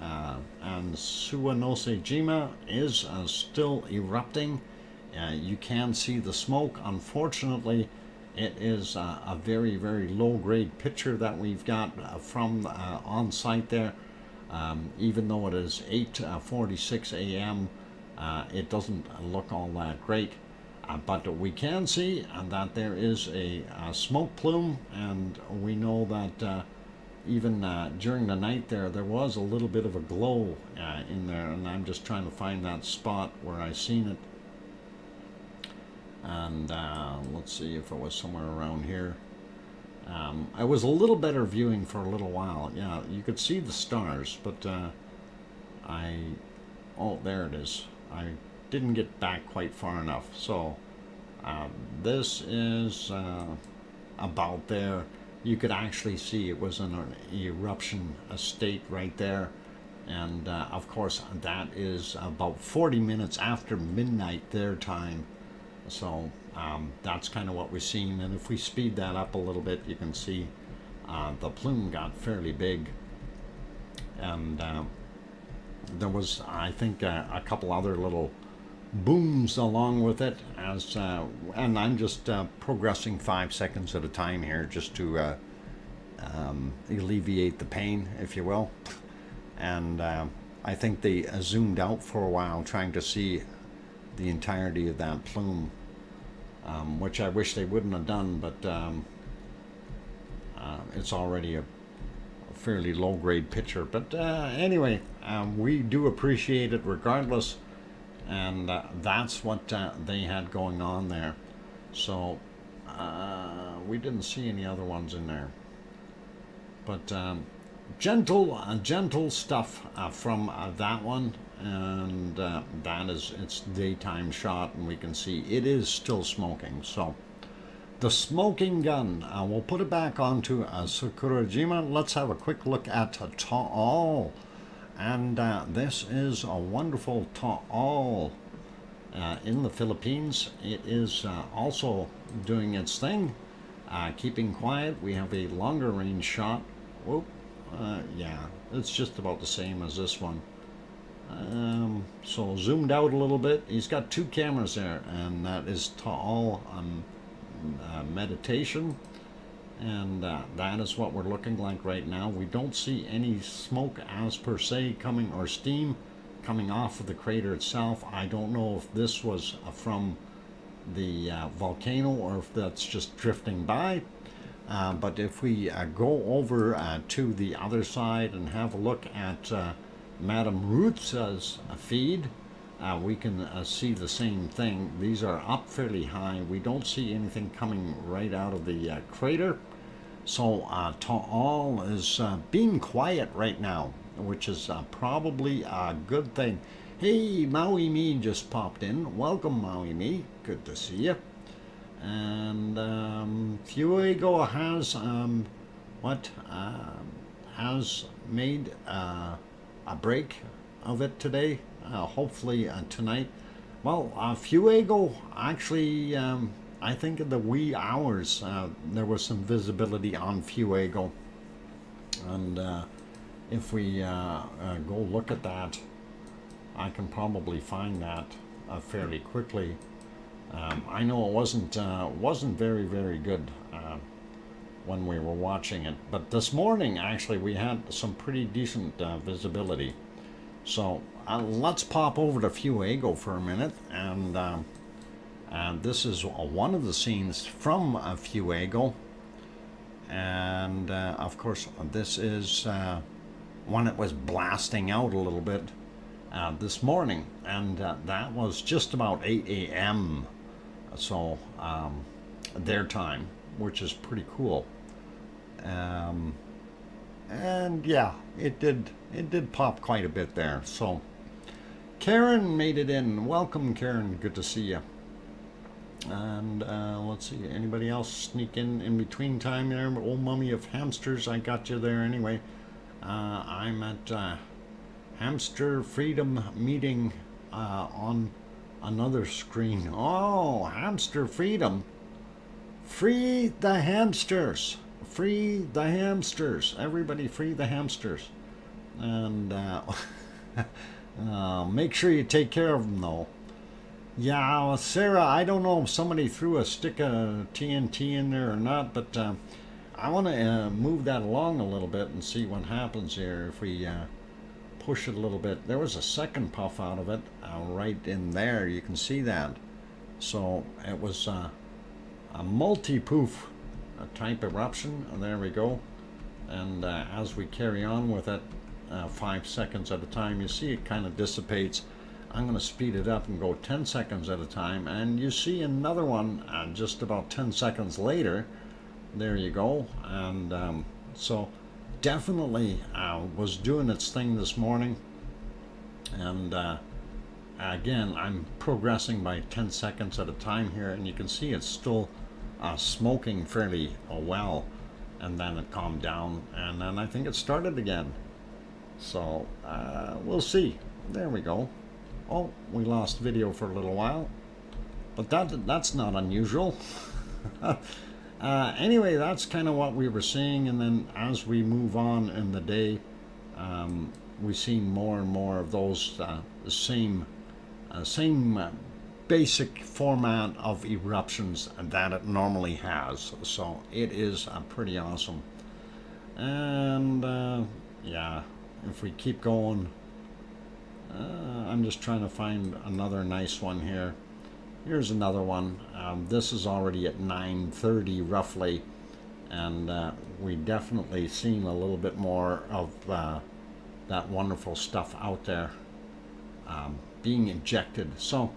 And Suwanose-jima is still erupting. You can see the smoke. Unfortunately, it is a very, very low-grade picture that we've got from on site there. Even though it is 8:46 a.m., it doesn't look all that great. But we can see that there is a smoke plume, and we know that even during the night there was a little bit of a glow in there, and I'm just trying to find that spot where I seen it. And let's see if it was somewhere around here. It was a little better viewing for a little while. Yeah, you could see the stars, but oh, there it is. I didn't get back quite far enough. So this is about there. You could actually see it was in an eruption state right there. And of course, that is about 40 minutes after midnight their time. So that's kind of what we've seen, and if we speed that up a little bit, you can see the plume got fairly big, and there was, I think, a couple other little booms along with it, as and I'm just progressing 5 seconds at a time here, just to alleviate the pain, if you will. And I think they zoomed out for a while trying to see the entirety of that plume, which I wish they wouldn't have done, but it's already a fairly low-grade picture. But anyway, we do appreciate it regardless, and that's what they had going on there. So we didn't see any other ones in there, but gentle stuff from that one. And that is its daytime shot, and we can see it is still smoking. So the smoking gun, we'll put it back onto Sakurajima. Let's have a quick look at Taal, and this is a wonderful Taal in the Philippines. It is also doing its thing, keeping quiet. We have a longer range shot. Whoop, yeah, it's just about the same as this one. So zoomed out a little bit. He's got two cameras there, and that is Taal meditation, and that is what we're looking like right now. We don't see any smoke as per se coming, or steam coming off of the crater itself. I don't know if this was from the volcano or if that's just drifting by, but if we go over to the other side and have a look at Madame Ruth's feed, we can see the same thing. These are up fairly high. We don't see anything coming right out of the crater. So Taal is being quiet right now, which is probably a good thing. Hey, Maui Me just popped in. Welcome, Maui Me. Good to see you. And Fuego has has made a break of it today. Hopefully tonight. Well, Fuego actually, I think in the wee hours there was some visibility on Fuego, and if we go look at that, I can probably find that fairly quickly. I know it wasn't very good when we were watching it, but this morning actually we had some pretty decent visibility. So let's pop over to Fuego for a minute, and this is one of the scenes from Fuego, and of course this is when it was blasting out a little bit this morning, and that was just about 8 a.m. so their time, which is pretty cool. And yeah, it did pop quite a bit there. So Karen made it in. Welcome, Karen. Good to see you. And let's see, anybody else sneak in between time there? Old mummy of hamsters, I got you there anyway. I'm at Hamster Freedom meeting on another screen. Oh, Hamster Freedom. Free the hamsters. Free the hamsters. Everybody free the hamsters. And make sure you take care of them, though. Yeah, Sarah, I don't know if somebody threw a stick of TNT in there or not, but I want to move that along a little bit and see what happens here if we push it a little bit. There was a second puff out of it right in there. You can see that. So it was a multi-poof type eruption. And there we go. And as we carry on with it, 5 seconds at a time, you see it kind of dissipates. I'm going to speed it up and go 10 seconds at a time, and you see another one just about 10 seconds later. There you go. And so definitely was doing its thing this morning. And again, I'm progressing by 10 seconds at a time here, and you can see it's still smoking fairly well. And then it calmed down, and then I think it started again. So we'll see. There we go. Oh, we lost video for a little while, but that's not unusual. Anyway, that's kind of what we were seeing, and then as we move on in the day, we see more and more of those same basic format of eruptions that it normally has. So it is pretty awesome. And yeah, if we keep going, I'm just trying to find another nice one here. Here's another one. This is already at 9:30 roughly, and we definitely seen a little bit more of that wonderful stuff out there being ejected. So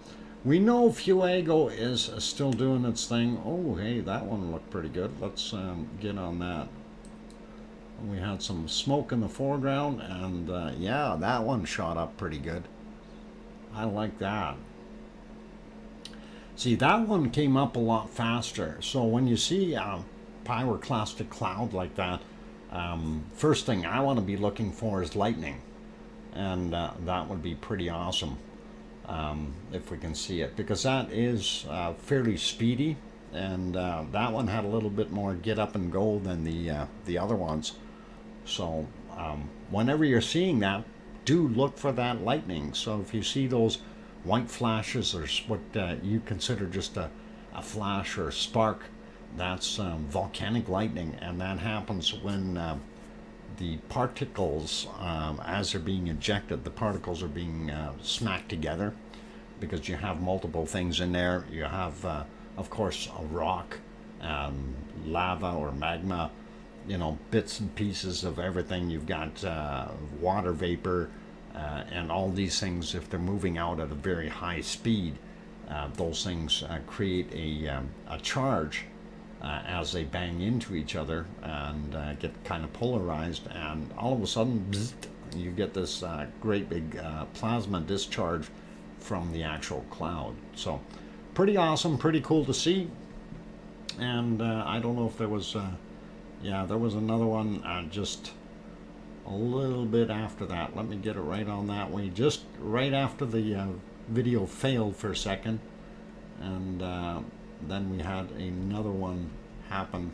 we know Fuego is still doing its thing. Oh, hey, that one looked pretty good. Let's get on that. We had some smoke in the foreground, and yeah, that one shot up pretty good. I like that. See, that one came up a lot faster. So when you see a pyroclastic cloud like that, first thing I want to be looking for is lightning. And that would be pretty awesome if we can see it. Because that is fairly speedy. And that one had a little bit more get up and go than the other ones. So whenever you're seeing that, do look for that lightning. So if you see those white flashes, or what you consider just a flash or a spark, that's volcanic lightning, and that happens when the particles, as they're being ejected, the particles are being smacked together, because you have multiple things in there. You have, of course, a rock, lava or magma, you know, bits and pieces of everything. You've got water vapor, and all these things, if they're moving out at a very high speed, those things create a charge as they bang into each other and get kind of polarized, and all of a sudden, bzzzt, you get this great big plasma discharge from the actual cloud. So pretty awesome, pretty cool to see. And I don't know if there was, yeah, there was another one just a little bit after that. Let me get it right on that way. Just right after the video failed for a second, and then we had another one happen.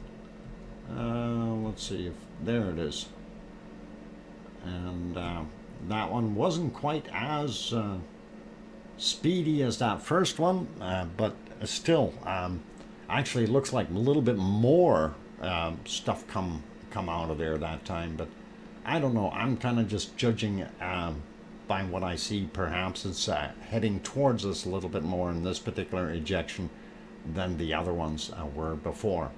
Let's see if there it is. And that one wasn't quite as speedy as that first one, but still, actually, it looks like a little bit more stuff come out of there that time. But I don't know. I'm kind of just judging by what I see. Perhaps it's heading towards us a little bit more in this particular ejection than the other ones were before.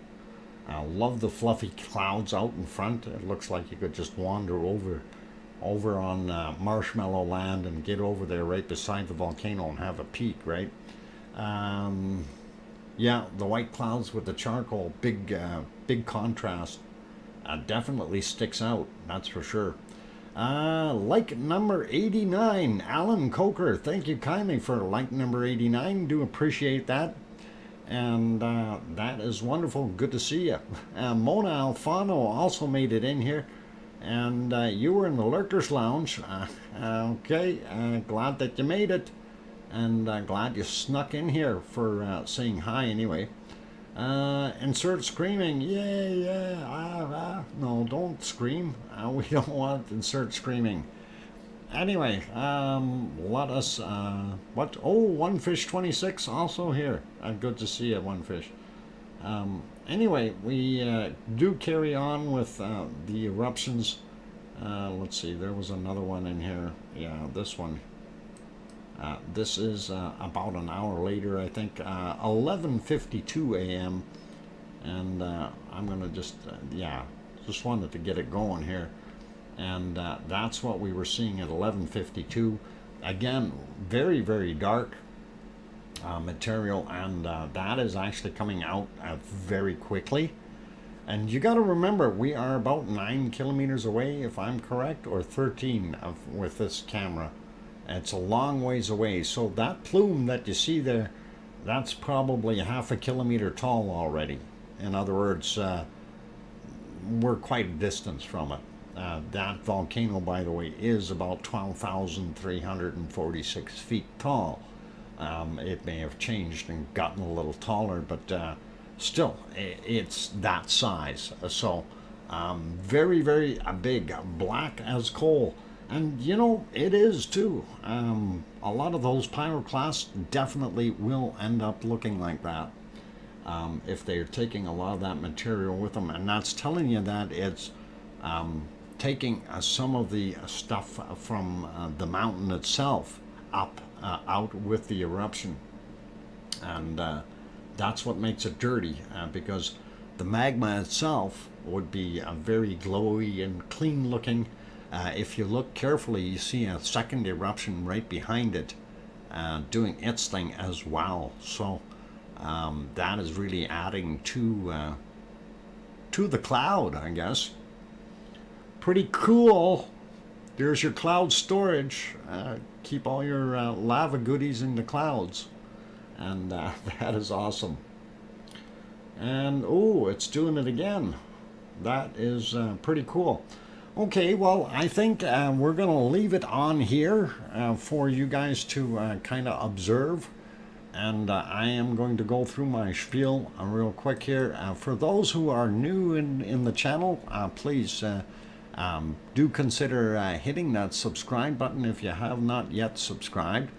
I love the fluffy clouds out in front. It looks like you could just wander over on Marshmallow Land and get over there right beside the volcano and have a peek, right? Yeah, the white clouds with the charcoal, big contrast. Definitely sticks out, that's for sure. Like number 89, Alan Coker, thank you kindly for like number 89. Do appreciate that. And that is wonderful. Good to see you. Mona Alfano also made it in here. And you were in the Lurkers Lounge. Okay, glad that you made it. And glad you snuck in here for saying hi anyway. Insert screaming. Yeah. No, don't scream. We don't want insert screaming. Anyway, let us, what? Oh, One Fish 26 also here. Good to see you, One Fish. Anyway, we do carry on with the eruptions. Let's see, there was another one in here. Yeah, this one. This is about an hour later, I think, 11:52 a.m. And I'm going to just wanted to get it going here. And that's what we were seeing at 11:52. Again, very, very dark material, and that is actually coming out very quickly. And you got to remember, we are about 9 kilometers away, if I'm correct, or 13 with this camera. It's a long ways away. So that plume that you see there, that's probably half a kilometer tall already. In other words, we're quite a distance from it. That volcano, by the way, is about 12,346 feet tall. It may have changed and gotten a little taller, but still, it's that size. So very, very big, black as coal. And you know, it is too. A lot of those pyroclasts definitely will end up looking like that if they're taking a lot of that material with them. And that's telling you that it's taking some of the stuff from the mountain itself up, out with the eruption. And that's what makes it dirty, because the magma itself would be very glowy and clean looking. If you look carefully, you see a second eruption right behind it doing its thing as well. So that is really adding to the cloud, I guess. Pretty cool. There's your cloud storage. Keep all your lava goodies in the clouds. And that is awesome. And oh, it's doing it again. That is pretty cool. Okay, well, I think we're going to leave it on here for you guys to kind of observe. And I am going to go through my spiel real quick here. For those who are new in the channel, please do consider hitting that subscribe button if you have not yet subscribed.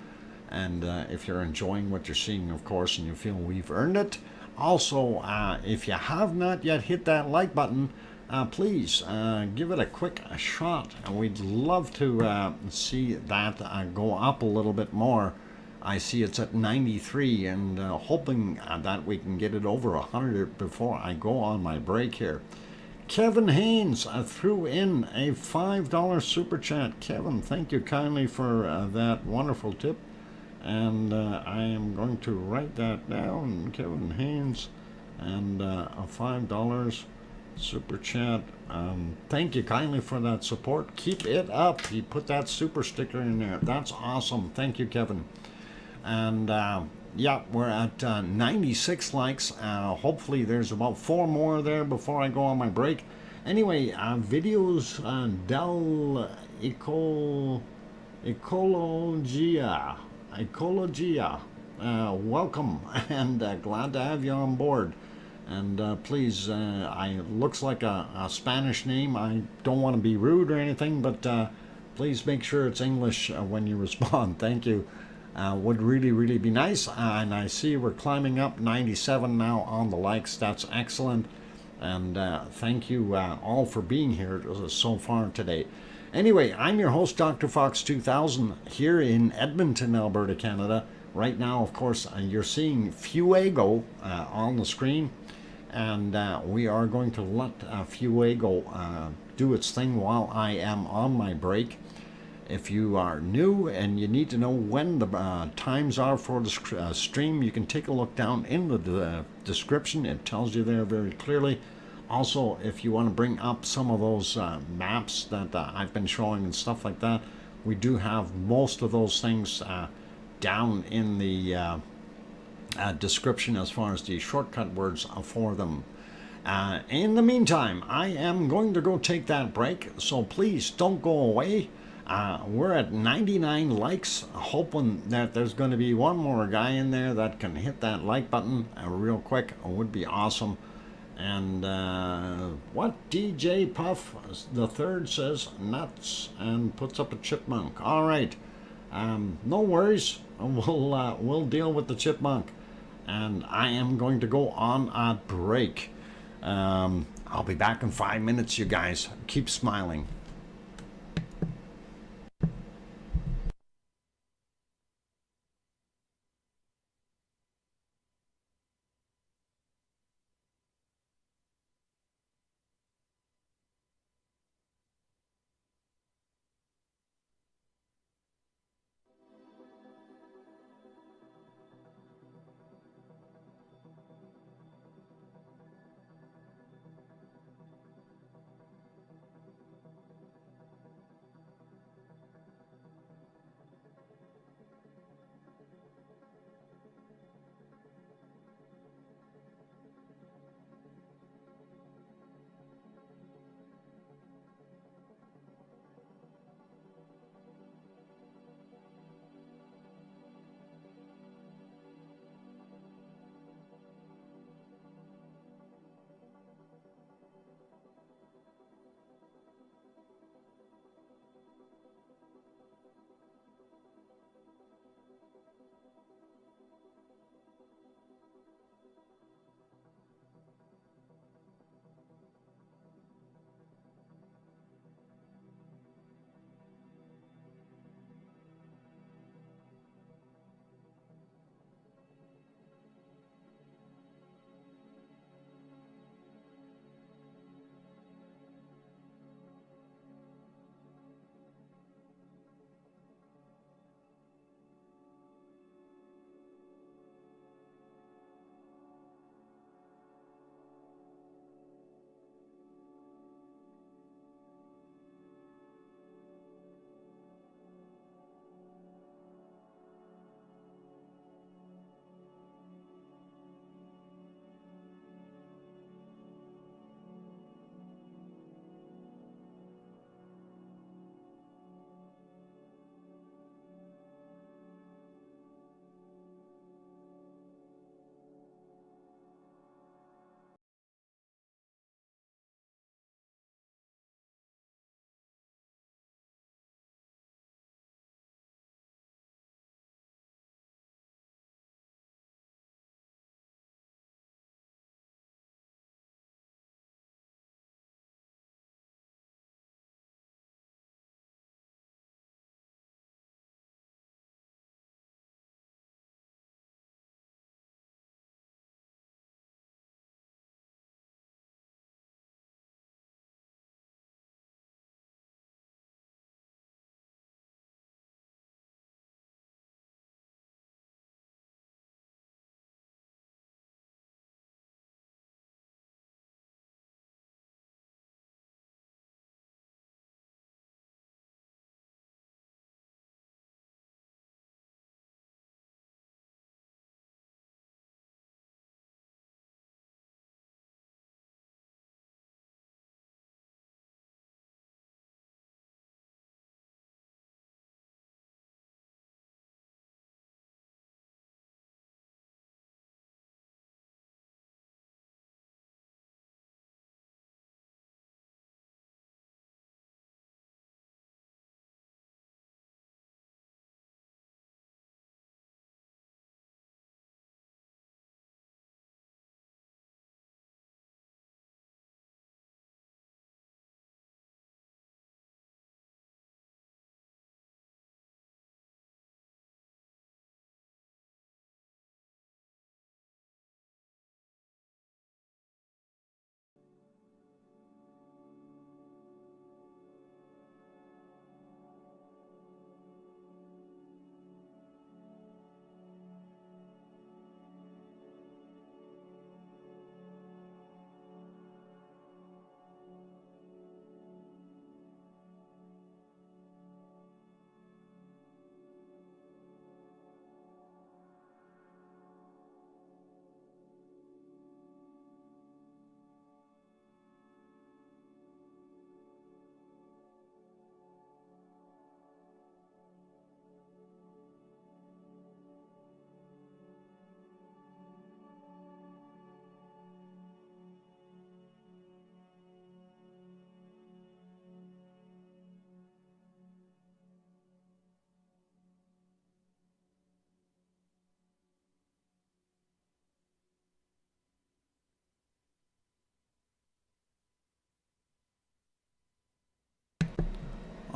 And if you're enjoying what you're seeing, of course, and you feel we've earned it. Also, if you have not yet hit that like button, please give it a quick shot. And we'd love to see that go up a little bit more. I see it's at 93, and hoping that we can get it over 100 before I go on my break here. Kevin Haynes threw in a $5 super chat. Kevin, thank you kindly for that wonderful tip. And I am going to write that down. Kevin Haynes, and a $5 super chat. Thank you kindly for that support. Keep it up. He put that super sticker in there. That's awesome. Thank you, Kevin. And yeah, we're at 96 likes. Hopefully there's about 4 more there before I go on my break. Anyway, videos del Ecologia. Welcome, and glad to have you on board. And please, looks like a Spanish name. I don't want to be rude or anything, but please make sure it's English when you respond. Thank you. Would really, really be nice. And I see we're climbing up 97 now on the likes. That's excellent. And thank you all for being here so far today. Anyway, I'm your host, DrFox2000, here in Edmonton, Alberta, Canada. Right now, of course, you're seeing Fuego on the screen. And we are going to let Fuego do its thing while I am on my break. If you are new and you need to know when the times are for the stream, you can take a look down in the description. It tells you there very clearly. Also, if you want to bring up some of those maps that I've been showing and stuff like that, we do have most of those things down in the description as far as the shortcut words for them. In the meantime, I am going to go take that break, so please don't go away. We're at 99 likes, hoping that there's going to be one more guy in there that can hit that like button real quick. It would be awesome. And what DJ Puff the third says nuts and puts up a chipmunk. All right, no worries. We'll deal with the chipmunk. And I am going to go on a break. I'll be back in 5 minutes, you guys. Keep smiling.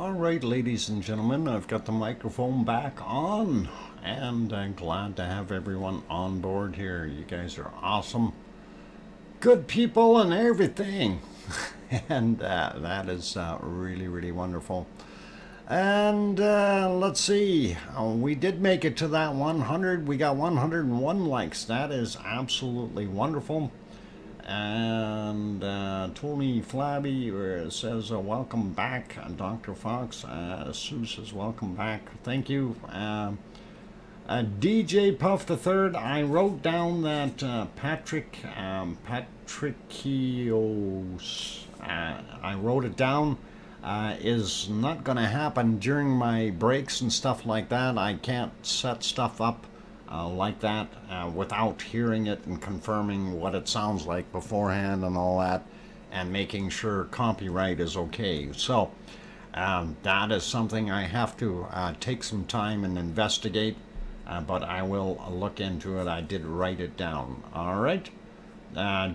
All right, ladies and gentlemen, I've got the microphone back on, and I'm glad to have everyone on board here. You guys are awesome, good people, and everything. And that is really, really wonderful. And let's see, we did make it to that 100. We got 101 likes. That is absolutely wonderful. And Tony Flabby says, welcome back, Dr. Fox. Sue says, welcome back. Thank you. DJ Puff the Third, I wrote down that Patricios, I wrote it down, is not going to happen during my breaks and stuff like that. I can't set stuff up like that without hearing it and confirming what it sounds like beforehand and all that, and making sure copyright is okay. So that is something I have to take some time and investigate, but I will look into it. I did write it down. All right,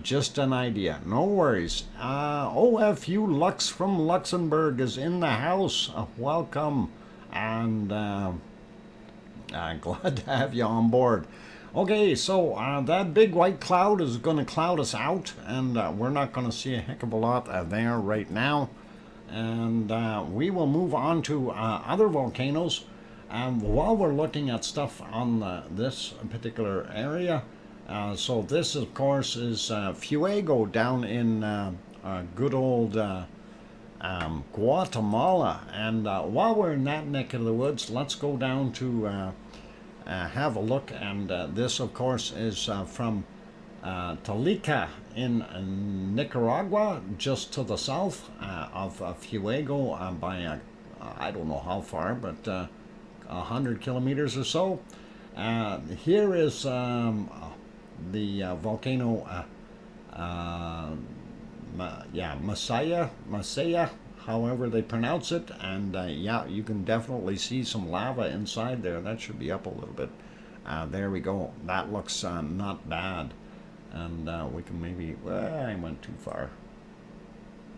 just an idea, no worries. OFU Lux from Luxembourg is in the house. Welcome, and glad to have you on board. Okay, so that big white cloud is going to cloud us out, and we're not going to see a heck of a lot there right now. And we will move on to other volcanoes. While we're looking at stuff on this particular area, so this, of course, is Fuego down in good old Guatemala. And while we're in that neck of the woods, let's go down to have a look. And this, of course, is from Tolica in Nicaragua, just to the south of Fuego by I don't know how far, but 100 kilometers or so. Here is the volcano Masaya, however they pronounce it, and yeah, you can definitely see some lava inside there. That should be up a little bit. There we go. That looks not bad, and we can maybe, well, I went too far.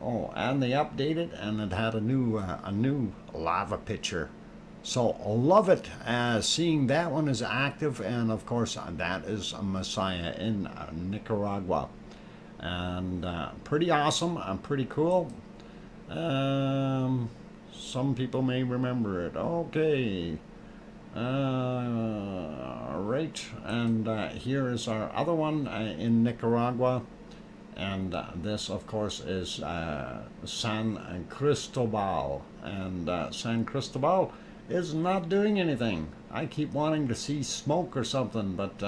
Oh, and they updated, and it had a new lava picture. So love it. Seeing that one is active, and of course that is a Messiah in Nicaragua, and pretty awesome and pretty cool. Some people may remember it. Okay. Right, and here is our other one in Nicaragua, and this, of course, is San Cristobal, and San Cristobal is not doing anything. I keep wanting to see smoke or something, but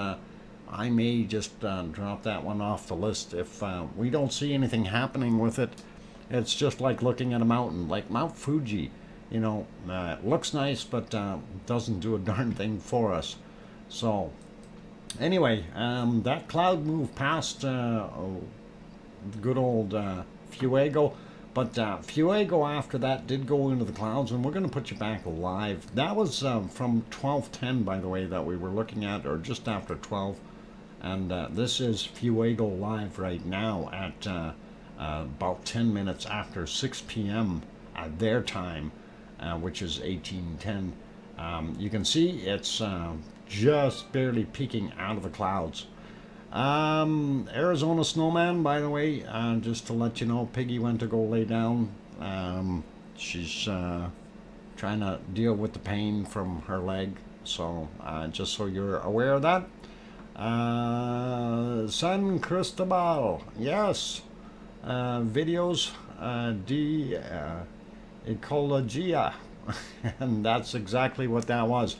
I may just drop that one off the list if we don't see anything happening with it. It's just like looking at a mountain, like Mount Fuji. You know, it looks nice, but doesn't do a darn thing for us. So, anyway, that cloud moved past good old Fuego. But Fuego after that did go into the clouds, and we're going to put you back live. That was from 12:10, by the way, that we were looking at, or just after 12. And this is Fuego live right now at about 10 minutes after 6 p.m. Their time, which is 18:10. You can see it's just barely peeking out of the clouds. Arizona Snowman, by the way, just to let you know, Piggy went to go lay down. She's trying to deal with the pain from her leg, so just so you're aware of that. San Cristobal, yes. Videos de Ecologia, and that's exactly what that was.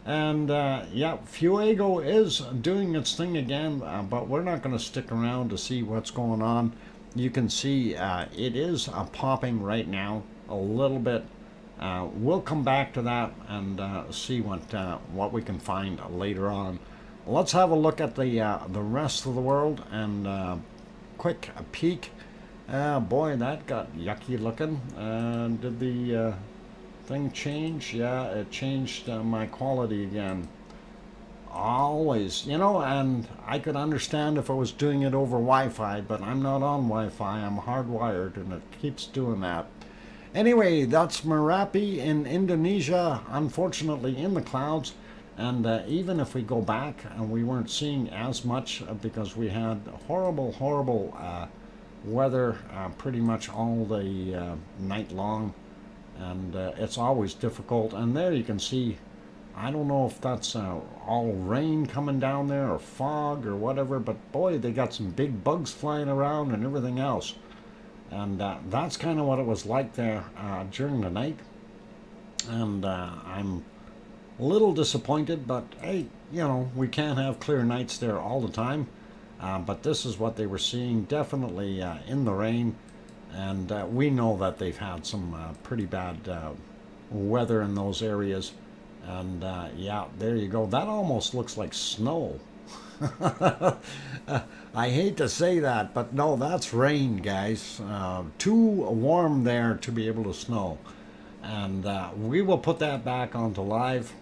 And yeah, Fuego is doing its thing again, but we're not going to stick around to see what's going on. You can see it is popping right now a little bit. We'll come back to that and see what we can find later on. Let's have a look at the rest of the world and quick peek. Boy, that got yucky looking. Did the thing change? Yeah, it changed my quality again. Always, you know, and I could understand if I was doing it over Wi-Fi, but I'm not on Wi-Fi. I'm hardwired, and it keeps doing that. Anyway, that's Merapi in Indonesia, unfortunately in the clouds. And even if we go back, we weren't seeing as much because we had horrible, horrible weather pretty much all the night long. And it's always difficult. And there you can see, I don't know if that's all rain coming down there or fog or whatever, but boy, they got some big bugs flying around and everything else. And that's kind of what it was like there during the night. And I'm a little disappointed, but hey, you know, we can't have clear nights there all the time. But this is what they were seeing, definitely in the rain. And we know that they've had some pretty bad weather in those areas. And yeah, there you go. That almost looks like snow. I hate to say that, but no, that's rain, guys. Too warm there to be able to snow. And we will put that back onto live.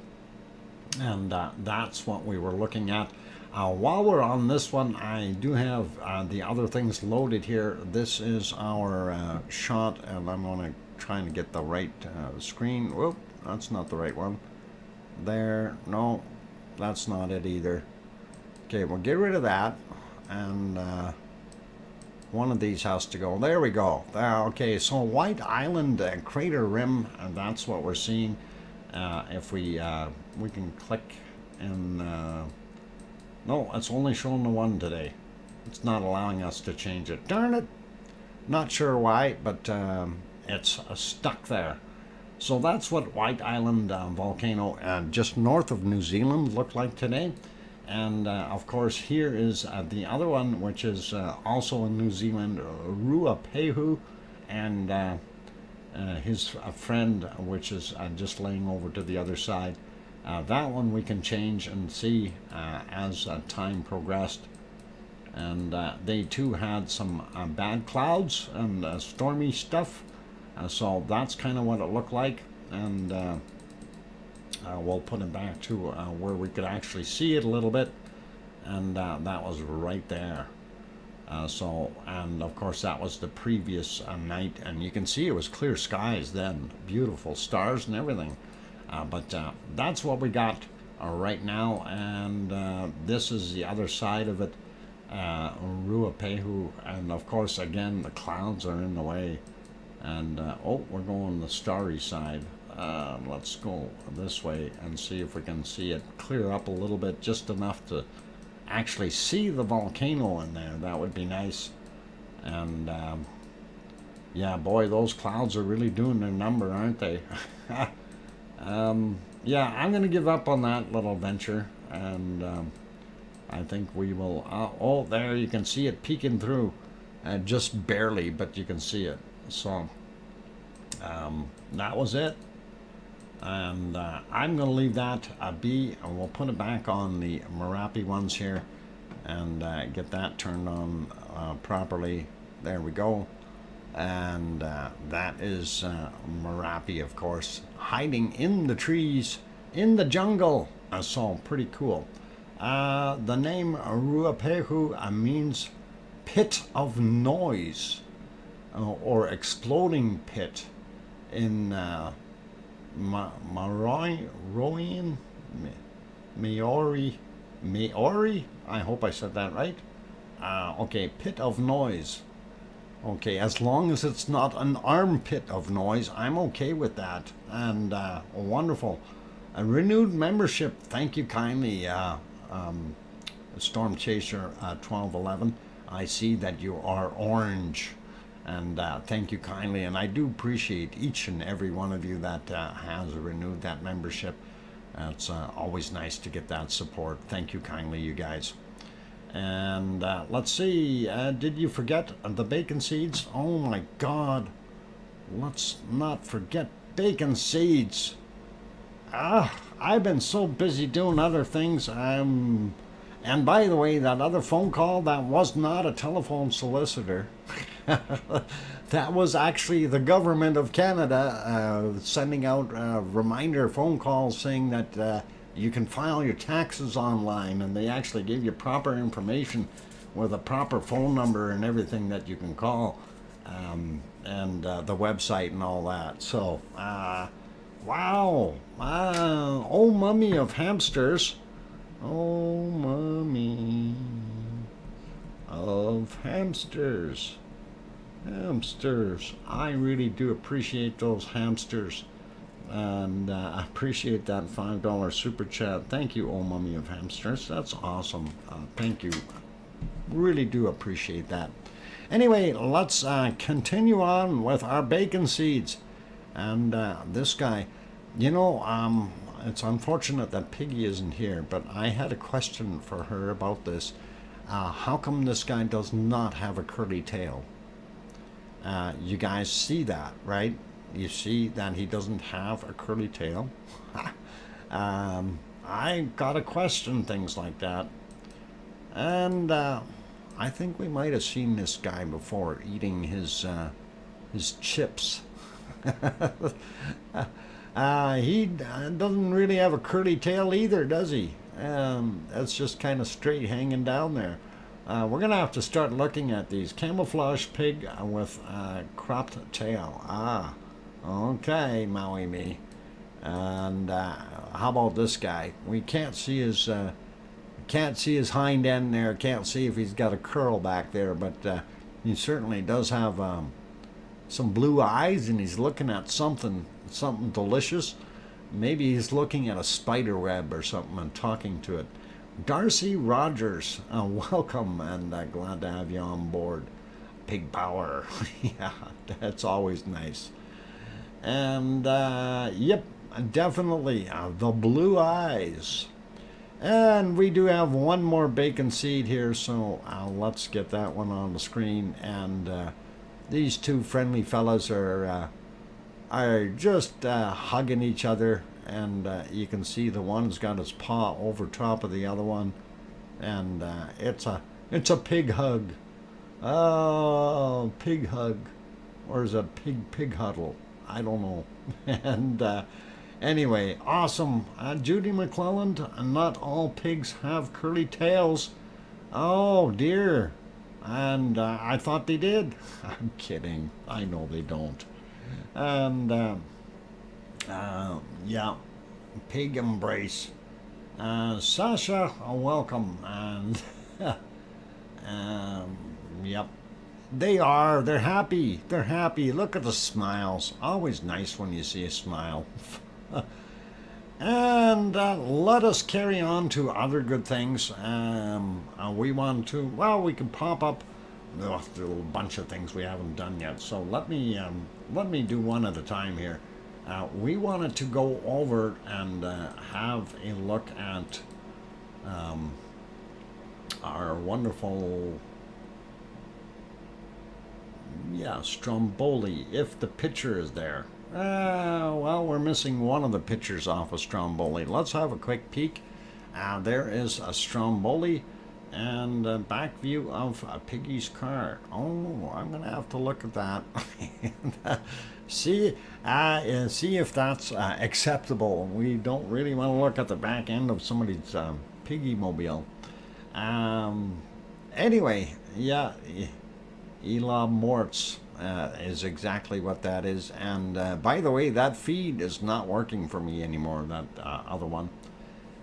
And that's what we were looking at. While we're on this one, I do have the other things loaded here. This is our shot, and I'm going to try and get the right screen. Whoop, that's not the right one. There, no, that's not it either. Okay, we'll get rid of that, and one of these has to go. There we go. Okay, so White Island crater rim, and that's what we're seeing. If we can click and no, it's only showing the one today. It's not allowing us to change it. Darn it! Not sure why, but it's stuck there. So that's what White Island volcano just north of New Zealand looked like today. And of course here is the other one, which is also in New Zealand, Ruapehu, and his friend, which is just laying over to the other side. That one we can change and see as time progressed. And they too had some bad clouds and stormy stuff. So that's kind of what it looked like. And we'll put it back to where we could actually see it a little bit. And that was right there. And of course that was the previous night. And you can see it was clear skies then. Beautiful stars and everything. But that's what we got right now, and this is the other side of it, Ruapehu, and of course again the clouds are in the way, and oh, we're going the starry side. Let's go this way and see if we can see it clear up a little bit, just enough to actually see the volcano in there. That would be nice. And yeah, boy, those clouds are really doing their number, aren't they? Yeah, I'm going to give up on that little venture, and I think we will. Oh, there you can see it peeking through, just barely, but you can see it. So that was it, and I'm going to leave that be, and we'll put it back on the Merapi ones here, and get that turned on properly. There we go. And that is Merapi, of course, hiding in the trees, in the jungle. So pretty cool. The name Ruapehu means pit of noise, or exploding pit in Maori. I hope I said that right. Okay, pit of noise. Okay, as long as it's not an armpit of noise, I'm okay with that. And wonderful. A renewed membership. Thank you kindly, Storm Chaser 1211. I see that you are orange. And thank you kindly. And I do appreciate each and every one of you that has renewed that membership. It's always nice to get that support. Thank you kindly, you guys. And let's see, did you forget the bacon seeds? Oh my God, let's not forget bacon seeds. I've been so busy doing other things. And by the way, that other phone call, that was not a telephone solicitor. That was actually the government of Canada sending out reminder phone calls saying that you can file your taxes online, and they actually give you proper information with a proper phone number and everything that you can call. and the website and all that. So, wow. Oh, mummy of hamsters. Oh, mummy of hamsters. Hamsters. I really do appreciate those hamsters. And I appreciate that $5 super chat. Thank you, oh mummy of hamsters. That's awesome. Thank you. Really do appreciate that. Anyway, let's continue on with our bacon seeds. And this guy, you know, it's unfortunate that Piggy isn't here, but I had a question for her about this. How come this guy does not have a curly tail? You guys see that, right? You see that he doesn't have a curly tail. I gotta question things like that. And I think we might have seen this guy before eating his chips. He doesn't really have a curly tail either, does he? It's just kind of straight hanging down there. We're going to have to start looking at these. Camouflage pig with cropped tail. Okay, Maui me. And how about this guy? We can't see his hind end there. Can't see if he's got a curl back there, but he certainly does have some blue eyes, and he's looking at something delicious. Maybe he's looking at a spider web or something and talking to it. Darcy Rogers, welcome, and glad to have you on board. Pig power. Yeah, that's always nice. And yep, definitely the blue eyes. And we do have one more bacon seed here, so let's get that one on the screen. And these two friendly fellas are just hugging each other, and you can see the one's got his paw over top of the other one, and it's a pig hug. Oh, pig hug, or is it pig huddle? I don't know. And anyway, awesome. Judy McClelland, not all pigs have curly tails. Oh dear. And I thought they did. I'm kidding. I know they don't. And yeah, pig embrace. Sasha, welcome. And yep, they're happy. They're happy. Look at the smiles. Always nice when you see a smile. And let us carry on to other good things. We want to, well, we can pop up a bunch of things we haven't done yet. So let me do one at a time here. We wanted to go over and have a look at our wonderful, Stromboli, if the picture is there. Well, we're missing one of the pictures off of Stromboli. Let's have a quick peek. There is a Stromboli and a back view of a Piggy's car. Oh, I'm going to have to look at that. See if that's acceptable. We don't really want to look at the back end of somebody's Piggy mobile. Anyway, yeah, Elam Morts is exactly what that is. And by the way, that feed is not working for me anymore, that other one.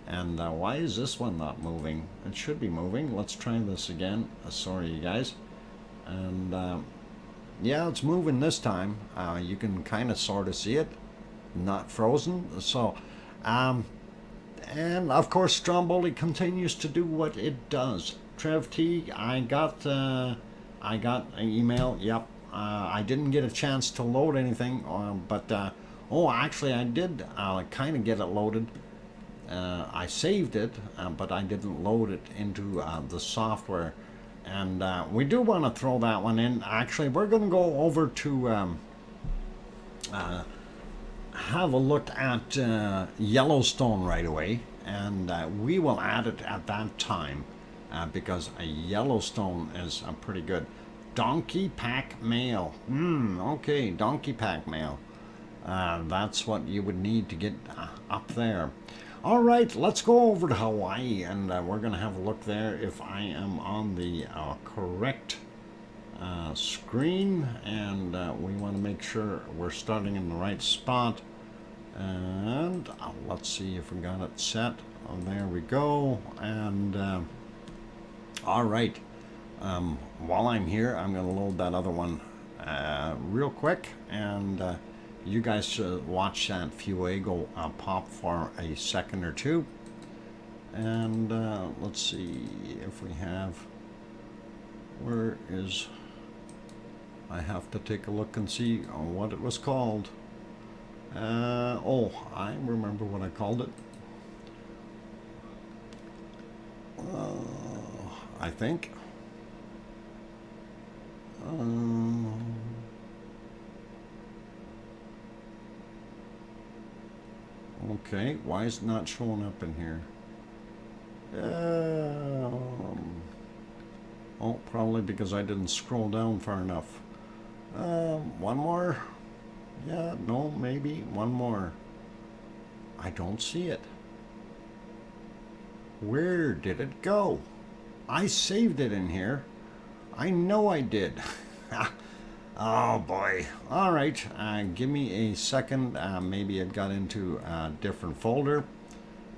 And why is this one not moving? It should be moving. Let's try this again. Sorry, you guys. And yeah, it's moving this time. You can kind of sort of see it, not frozen. So, and of course, Stromboli continues to do what it does. Trev T, I got an email. Yep. I didn't get a chance to load anything, but oh, actually, I did kind of get it loaded. I saved it, but I didn't load it into the software. And we do want to throw that one in. Actually, we're going to go over to have a look at Yellowstone right away. And we will add it at that time because Yellowstone is pretty good. Donkey Pack Mail. Okay, Donkey Pack Mail. That's what you would need to get up there. All right, let's go over to Hawaii, and we're going to have a look there if I am on the correct screen, and we want to make sure we're starting in the right spot. And let's see if we got it set. Oh, there we go. And all right. While I'm here, I'm going to load that other one real quick, and you guys should watch that Fuego pop for a second or two. And let's see if we have, where is, I have to take a look and see what it was called. Oh, I remember what I called it. I think. Okay, why is it not showing up in here? Oh, probably because I didn't scroll down far enough. One more? Yeah, no, maybe one more. I don't see it. Where did it go? I saved it in here. I know I did. Oh boy. All right, give me a second. Maybe it got into a different folder,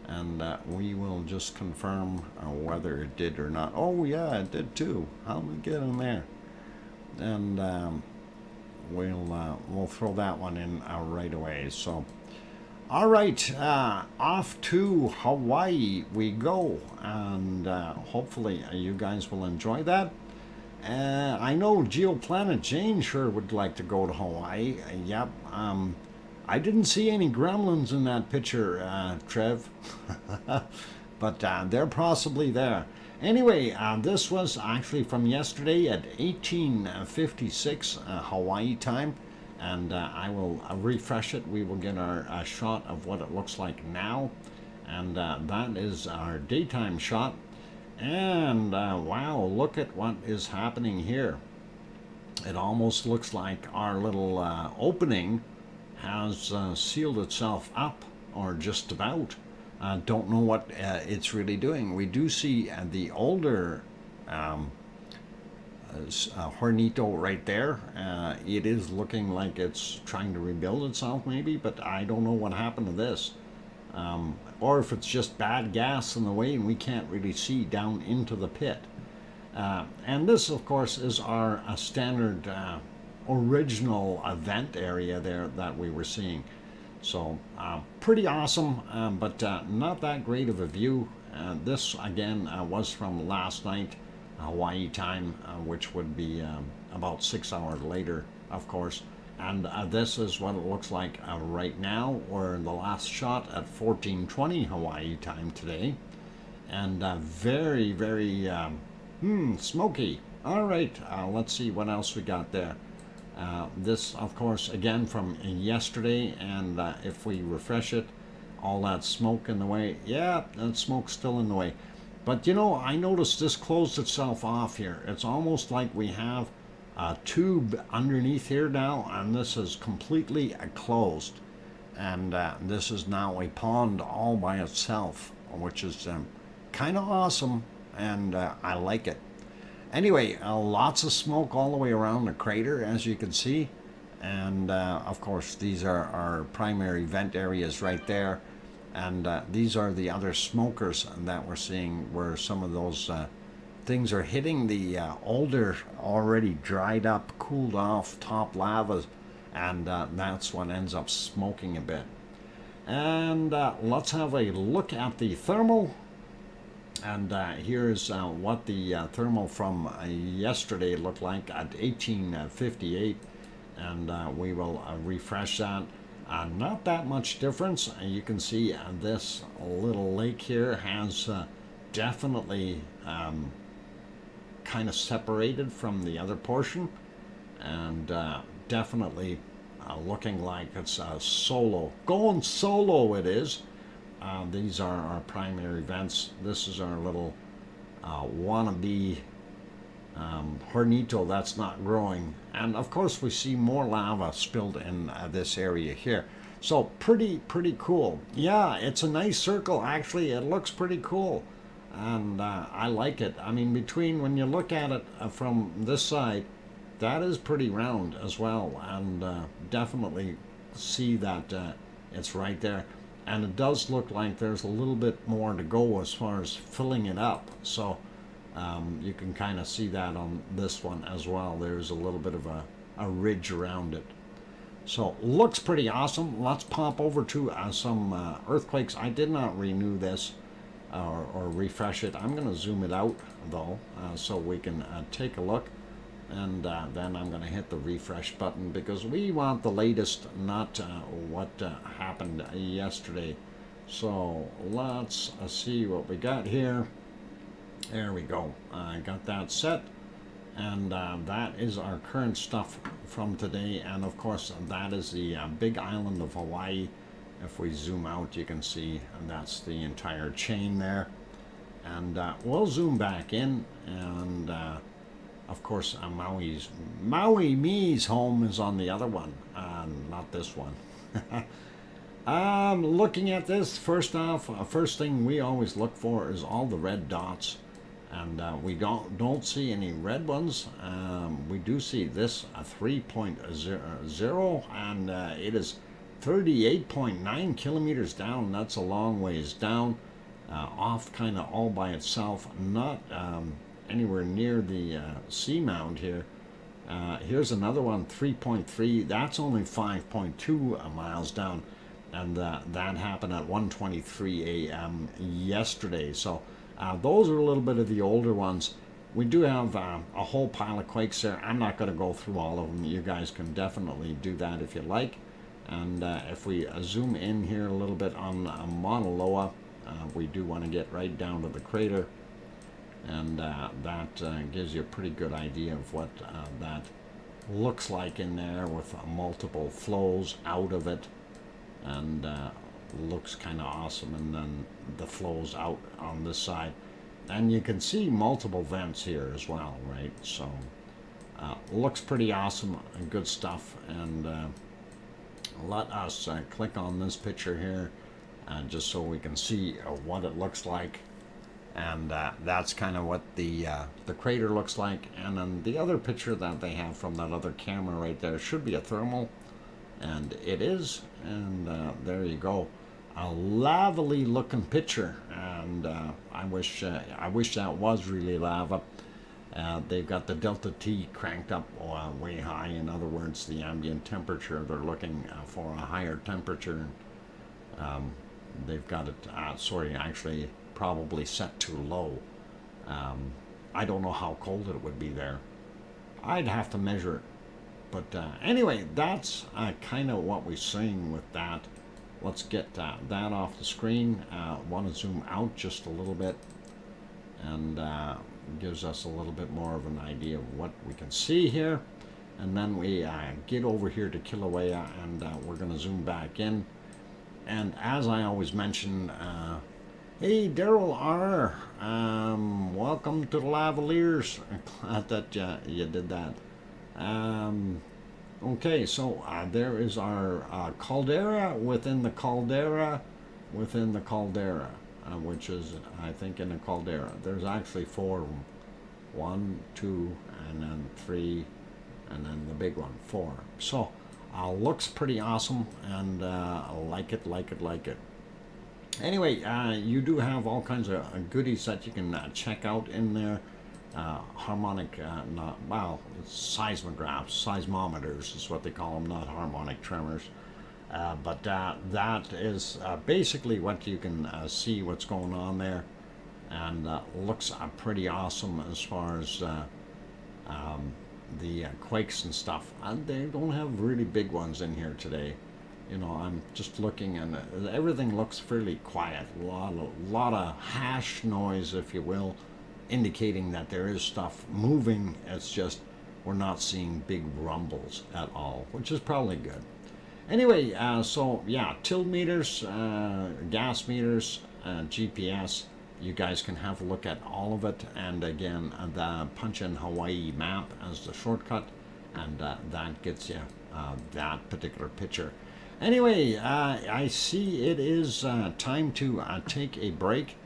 and we will just confirm whether it did or not. Oh yeah, it did too. How did we get in there? And we'll throw that one in right away. So, all right, off to Hawaii we go, and hopefully you guys will enjoy that. I know GeoPlanet Jane sure would like to go to Hawaii. Yep. I didn't see any gremlins in that picture, Trev, but they're possibly there. Anyway, this was actually from yesterday at 1856 Hawaii time, and I will refresh it. We will get our shot of what it looks like now, and that is our daytime shot. And wow, look at what is happening here. It almost looks like our little opening has sealed itself up, or just about. Don't know what it's really doing. We do see the older Hornito right there. It is looking like it's trying to rebuild itself maybe, but I don't know what happened to this. Or if it's just bad gas in the way and we can't really see down into the pit. And this, of course, is our standard original event area there that we were seeing. So pretty awesome, but not that great of a view. This, again, was from last night, Hawaii time, which would be about 6 hours later, of course. And this is what it looks like right now. We're in the last shot at 14:20 Hawaii time today. And very, very smoky. All right, let's see what else we got there. This, of course, again from yesterday. And if we refresh it, all that smoke in the way. Yeah, that smoke's still in the way. But, you know, I noticed this closed itself off here. It's almost like we have a tube underneath here now, and this is completely closed, and this is now a pond all by itself, which is kind of awesome, and I like it. Anyway, lots of smoke all the way around the crater, as you can see, and of course these are our primary vent areas right there, and these are the other smokers that we're seeing, where some of those things are hitting the older, already dried up, cooled off top lavas, and that's what ends up smoking a bit. And let's have a look at the thermal. And here's what the thermal from yesterday looked like at 1858. And we will refresh that. Not that much difference. You can see this little lake here has definitely kind of separated from the other portion, and definitely looking like it's going solo it is. These are our primary vents. This is our little wannabe Hornito that's not growing, and of course we see more lava spilled in this area here. So pretty cool. Yeah, it's a nice circle. Actually, it looks pretty cool. And I like it. I mean, between when you look at it from this side that is pretty round as well, and definitely see that it's right there. And it does look like there's a little bit more to go as far as filling it up. So you can kind of see that on this one as well. There's a little bit of a ridge around it. So looks pretty awesome. Let's pop over to some earthquakes. I did not renew this or refresh it. I'm going to zoom it out though, so we can take a look. And then I'm going to hit the refresh button because we want the latest, not what happened yesterday. So let's see what we got here. There we go. I got that set. And that is our current stuff from today. And of course, that is the big island of Hawaii. If we zoom out, you can see that's the entire chain there. And we'll zoom back in. And of course, Maui Me's home is on the other one, not this one. Looking at this, first off, first thing we always look for is all the red dots. And we don't see any red ones. We do see this 3.0, and it is 38.9 kilometers down. That's a long ways down, off kind of all by itself, not anywhere near the seamount here. Here's another one, 3.3. That's only 5.2 miles down, and that happened at 1:23 a.m. yesterday. So those are a little bit of the older ones. We do have a whole pile of quakes there. I'm not going to go through all of them. You guys can definitely do that if you like. And if we zoom in here a little bit on Mauna Loa, we do want to get right down to the crater. And that gives you a pretty good idea of what that looks like in there, with multiple flows out of it. And looks kind of awesome. And then the flows out on this side, and you can see multiple vents here as well, right? So looks pretty awesome and good stuff. And let us click on this picture here, just so we can see what it looks like. And that's kind of what the crater looks like. And then the other picture that they have from that other camera right there should be a thermal, and it is. And there you go, a lovely looking picture. And I wish that was really lava. They've got the delta T cranked up way high. In other words, the ambient temperature, they're looking for a higher temperature. They've got it actually probably set too low. I don't know how cold it would be there. I'd have to measure it. But anyway, that's kind of what we're seeing with that. Let's get that off the screen. Want to zoom out just a little bit, and gives us a little bit more of an idea of what we can see here. And then we get over here to Kilauea, and we're going to zoom back in. And as I always mention, hey, Daryl R., welcome to the Lavaliers. Glad that you did that. Okay, so there is our caldera within the caldera within the caldera, which is, I think, in a caldera. There's actually 4 of them. 1, 2, and then 3, and then the big one, 4. So looks pretty awesome, and like it. Anyway, you do have all kinds of goodies that you can check out in there. Harmonic, seismometers is what they call them, not harmonic tremors. But that is basically what you can see what's going on there, and looks pretty awesome as far as the quakes and stuff. And they don't have really big ones in here today. You know, I'm just looking, and everything looks fairly quiet. A lot of hash noise, if you will, indicating that there is stuff moving. It's just we're not seeing big rumbles at all, which is probably good. Anyway, so yeah, tilt meters, gas meters, GPS. You guys can have a look at all of it. And again, the punch in Hawaii map as the shortcut, and that gets you that particular picture. Anyway, I see it is time to take a break.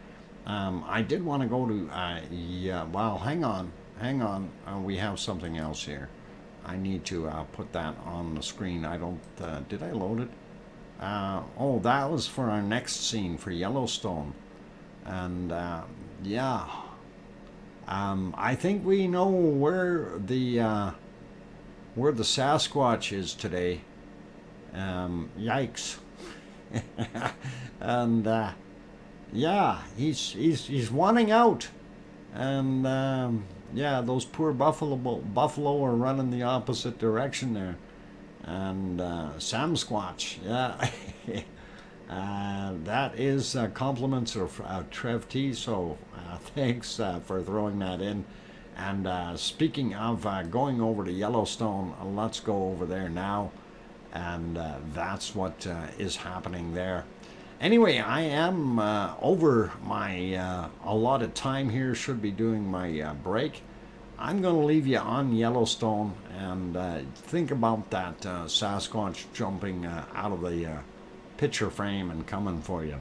I did want to go to, well, hang on. We have something else here. I need to put that on the screen. I don't. Did I load it? Oh, that was for our next scene for Yellowstone, and yeah, I think we know where the Sasquatch is today. Yikes! And yeah, he's wanting out, and yeah, those poor buffalo are running the opposite direction there, and Sam Squatch, yeah. That is compliments of Trev T. So thanks for throwing that in. And speaking of going over to Yellowstone, let's go over there now. And that's what is happening there. Anyway, I am over my allotted time here. Should be doing my break. I'm going to leave you on Yellowstone and think about that Sasquatch jumping out of the picture frame and coming for you.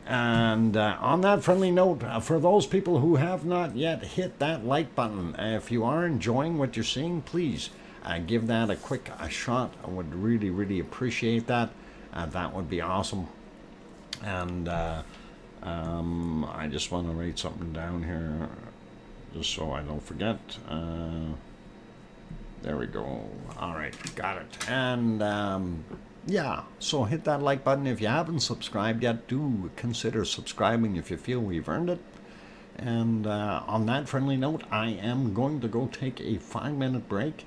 And on that friendly note, for those people who have not yet hit that like button, if you are enjoying what you're seeing, please give that a quick shot. I would really, really appreciate that. That would be awesome. And I just want to write something down here just so I don't forget. There we go. All right, got it. And yeah, so hit that like button. If you haven't subscribed yet, do consider subscribing if you feel we've earned it. And on that friendly note, I am going to go take a 5-minute break.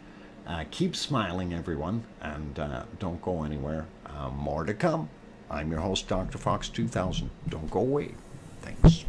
Keep smiling, everyone, and don't go anywhere. More to come. I'm your host, DrFox2000. Don't go away. Thanks.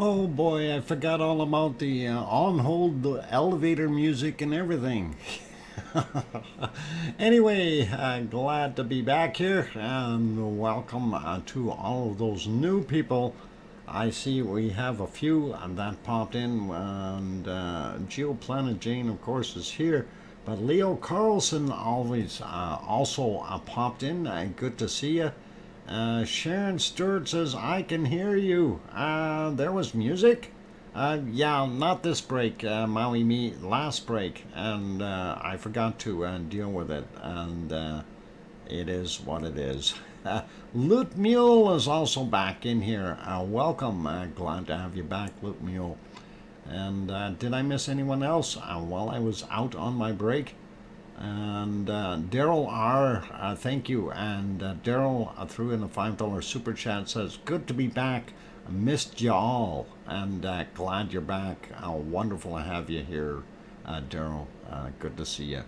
Oh boy, I forgot all about the on hold, the elevator music and everything. Anyway, glad to be back here and welcome to all of those new people. I see we have a few that popped in, and Geoplanet Jane, of course, is here. But Leo Carlson always also popped in. Good to see you. Sharon Stewart says, I can hear you. There was music? Yeah, not this break, Maui Me, last break. And I forgot to deal with it. And it is what it is. Loot Mule is also back in here. Welcome. Glad to have you back, Loot Mule. And did I miss anyone else? Well, I was out on my break. And Daryl R, thank you. And Daryl threw in a $5 super chat, says, good to be back. I missed you all. And glad you're back. Wonderful to have you here, Daryl. Good to see you.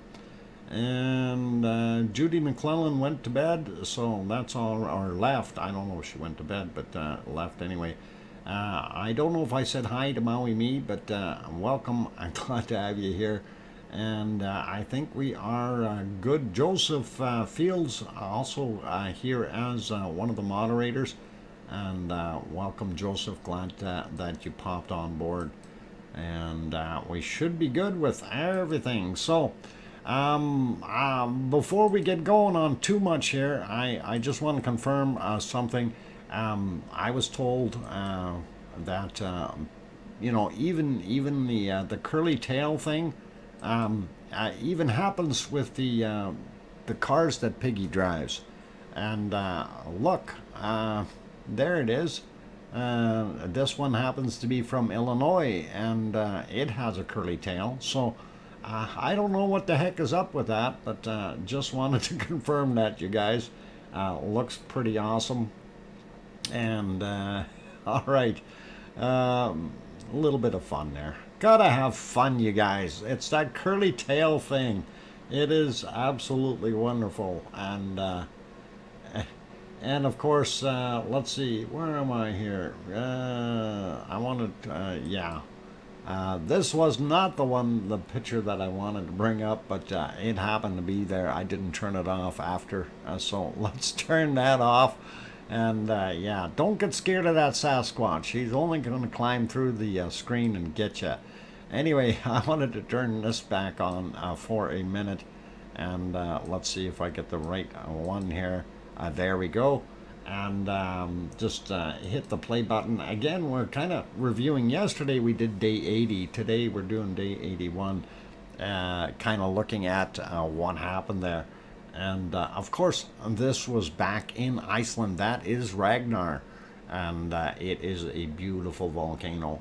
And Judy McClellan went to bed, so that's all, or left. I don't know if she went to bed, but left anyway. I don't know if I said hi to Maui Me, but welcome. I'm glad to have you here. And I think we are good. Joseph Fields also here as one of the moderators. And welcome, Joseph. Glad that you popped on board. And we should be good with everything. So before we get going on too much here, I just want to confirm something. I was told that you know, even the curly tail thing even happens with the cars that Piggy drives. And look, there it is. This one happens to be from Illinois, and it has a curly tail. So I don't know what the heck is up with that, but just wanted to confirm that, you guys. Looks pretty awesome. And all right, a little bit of fun there. Gotta have fun, you guys. It's that curly tail thing. It is absolutely wonderful. And of course, let's see, where am I here? I wanted, yeah. This was not the picture that I wanted to bring up, but it happened to be there. I didn't turn it off after, so let's turn that off. And yeah, don't get scared of that Sasquatch. He's only going to climb through the screen and get you. Anyway, I wanted to turn this back on for a minute. And let's see if I get the right one here. There we go. And just hit the play button. Again, we're kind of reviewing. Yesterday we did day 80. Today we're doing day 81. Kind of looking at what happened there. And of course, this was back in Iceland. That is Ragnar. And it is a beautiful volcano,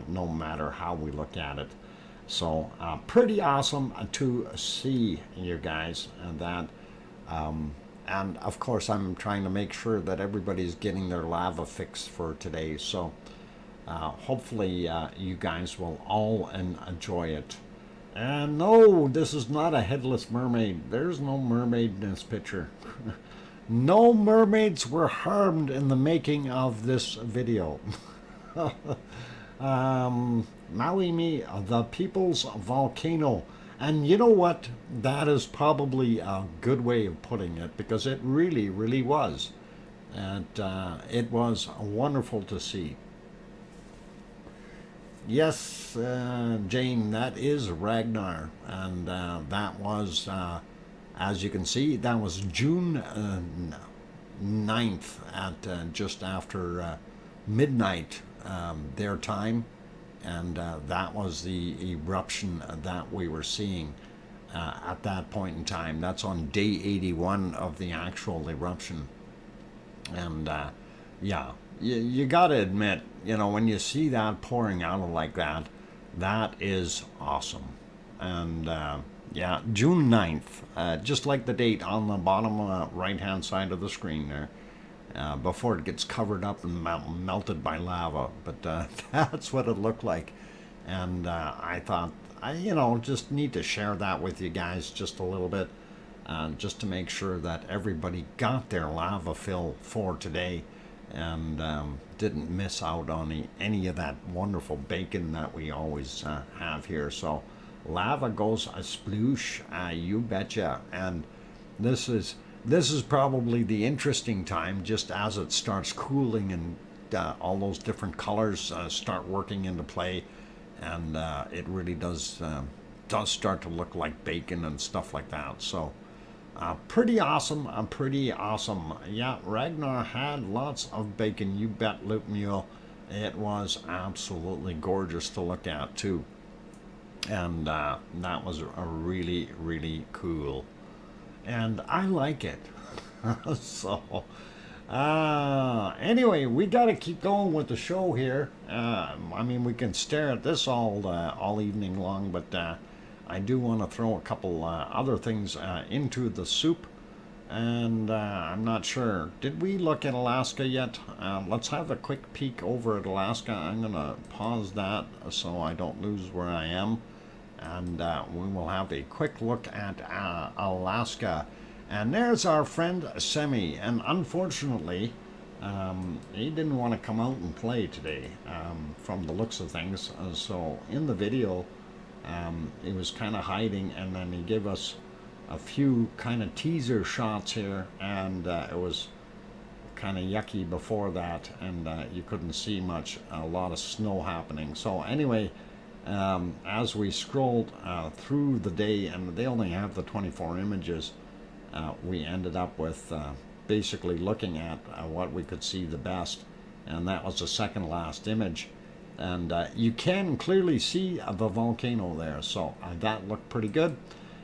no matter how we look at it. So pretty awesome to see, you guys, and that. And of course, I'm trying to make sure that everybody's getting their lava fix for today. So hopefully you guys will all enjoy it. And no, this is not a headless mermaid. There's no mermaid in this picture. No mermaids were harmed in the making of this video. Maui Me, the People's Volcano. And you know what? That is probably a good way of putting it, because it really, really was. And it was wonderful to see. Yes, Jane, that is Ragnar. And that was, as you can see, that was June 9th at just after midnight their time. And that was the eruption that we were seeing at that point in time. That's on day 81 of the actual eruption. And yeah, you got to admit, you know, when you see that pouring out like that, that is awesome. And yeah, June 9th, just like the date on the bottom right-hand side of the screen there. Before it gets covered up and melted by lava. But that's what it looked like. And I thought, you know, just need to share that with you guys just a little bit. Just to make sure that everybody got their lava fill for today. and didn't miss out on any of that wonderful bacon that we always have here. So lava goes a sploosh, you betcha. And this is probably the interesting time, just as it starts cooling and all those different colors start working into play, and it really does start to look like bacon and stuff like that. So pretty awesome, pretty awesome. Yeah, Ragnar had lots of bacon, you bet, Loop Mule. It was absolutely gorgeous to look at too, and that was a really, really cool, and I like it. So anyway, we got to keep going with the show here. I mean, we can stare at this all evening long, but I do want to throw a couple other things into the soup. And I'm not sure. Did we look at Alaska yet? Let's have a quick peek over at Alaska. I'm going to pause that so I don't lose where I am. And we will have a quick look at Alaska. And there's our friend Semi. And unfortunately, he didn't want to come out and play today from the looks of things. So in the video, he was kind of hiding, and then he gave us a few kind of teaser shots here, and it was kind of yucky before that, and you couldn't see much, a lot of snow happening. So anyway, as we scrolled through the day, and they only have the 24 images, we ended up with basically looking at what we could see the best, and that was the second last image. And you can clearly see the volcano there, so that looked pretty good.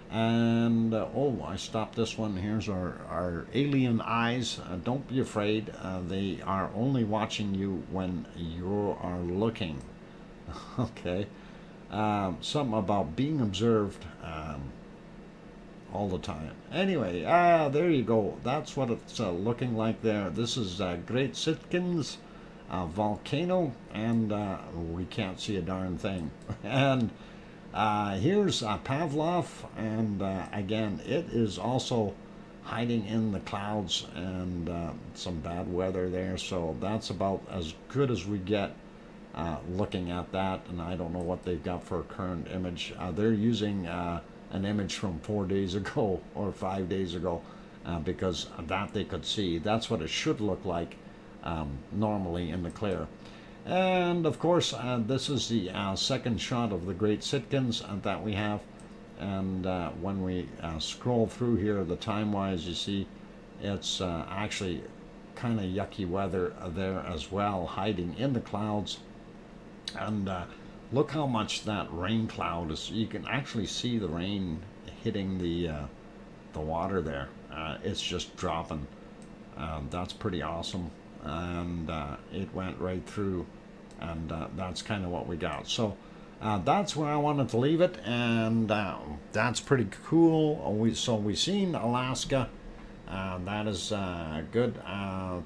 And oh, I stopped this one. Here's our alien eyes. Don't be afraid, they are only watching you when you are looking. Okay. Something about being observed all the time. Anyway, there you go. That's what it's looking like there. This is Great Sitkins volcano, and we can't see a darn thing. And here's Pavlov, and again, it is also hiding in the clouds, and some bad weather there. So that's about as good as we get looking at that. And I don't know what they've got for a current image. They're using an image from 4 days ago or 5 days ago, because that they could see. That's what it should look like normally in the clear. And of course, this is the second shot of the Great Sitkins that we have. And when we scroll through here, the time-wise, you see it's actually kind of yucky weather there as well, hiding in the clouds. And look how much that rain cloud is. You can actually see the rain hitting the water there. It's just dropping. That's pretty awesome. And it went right through, and that's kind of what we got. So that's where I wanted to leave it, and that's pretty cool. So we've seen Alaska. That is good.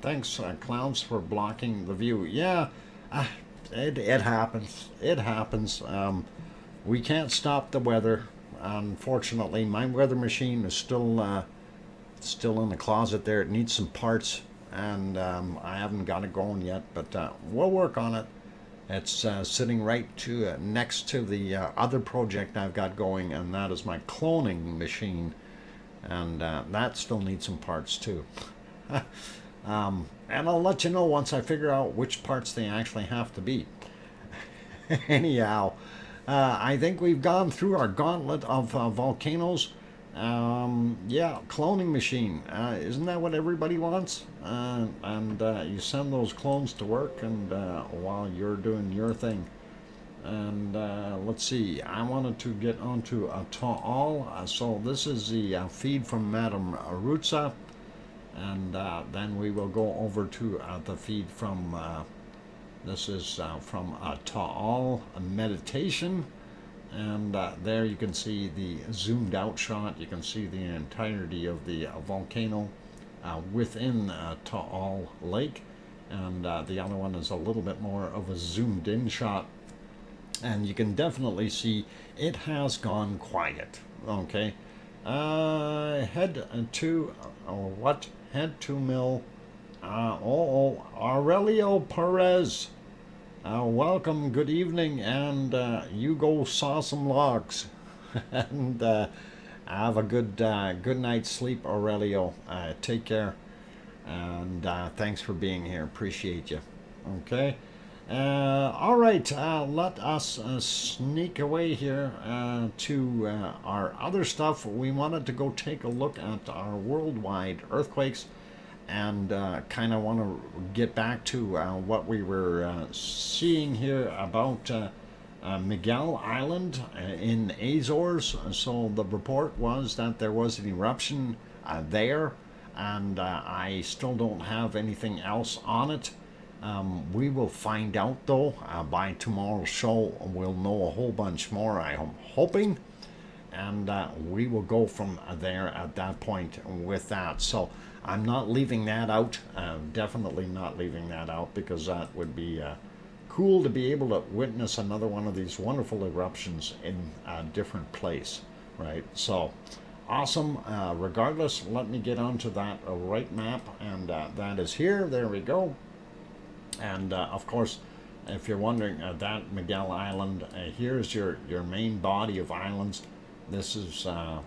Thanks, clouds, for blocking the view. Yeah, it happens. It happens. We can't stop the weather. Unfortunately, my weather machine is still in the closet there. It needs some parts, and I haven't got it going yet, but we'll work on it. It's sitting right next to the other project I've got going, and that is my cloning machine, and that still needs some parts too. And I'll let you know once I figure out which parts they actually have to be. Anyhow, I think we've gone through our gauntlet of volcanoes. Yeah, cloning machine. Isn't that what everybody wants? And you send those clones to work, and while you're doing your thing. And let's see, I wanted to get onto a Ta'al. So this is the feed from Madame Rutsa. And then we will go over to the feed from, this is from Ta'al Meditation. And there you can see the zoomed out shot. You can see the entirety of the volcano within Ta'al Lake. And the other one is a little bit more of a zoomed in shot. And you can definitely see it has gone quiet. Okay. Head to mill Aurelio Perez. Welcome, good evening, and you go saw some logs. And have a good night's sleep, Aurelio. Take care, and thanks for being here. Appreciate you. Okay. All right. Let us sneak away here to our other stuff. We wanted to go take a look at our worldwide earthquakes, and kind of want to get back to what we were seeing here about Miguel Island in Azores. So the report was that there was an eruption there, and I still don't have anything else on it. We will find out though by tomorrow's show. We'll know a whole bunch more, I'm hoping, and we will go from there at that point with that. So I'm not leaving that out, definitely not leaving that out, because that would be cool to be able to witness another one of these wonderful eruptions in a different place, right? So awesome. Regardless, let me get onto that right map, and that is here. There we go. And of course, if you're wondering, that Miguel Island, here's your main body of islands. This is Sao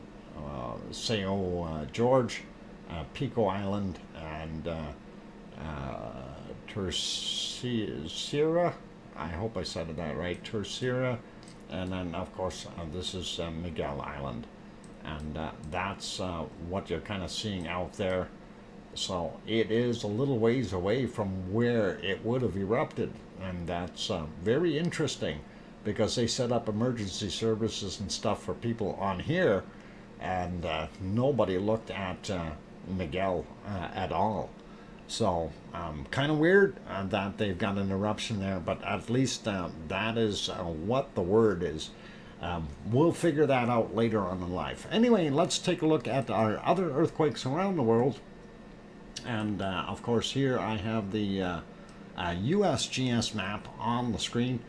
George, Pico Island, and Terceira. I hope I said that right. Terceira, and then of course this is Miguel Island, and that's what you're kind of seeing out there. So it is a little ways away from where it would have erupted, and that's very interesting, because they set up emergency services and stuff for people on here, and nobody looked at Miguel at all. So kind of weird that they've got an eruption there, but at least that is what the word is. We'll figure that out later on in life. Anyway, let's take a look at our other earthquakes around the world. And of course here I have the USGS map on the screen,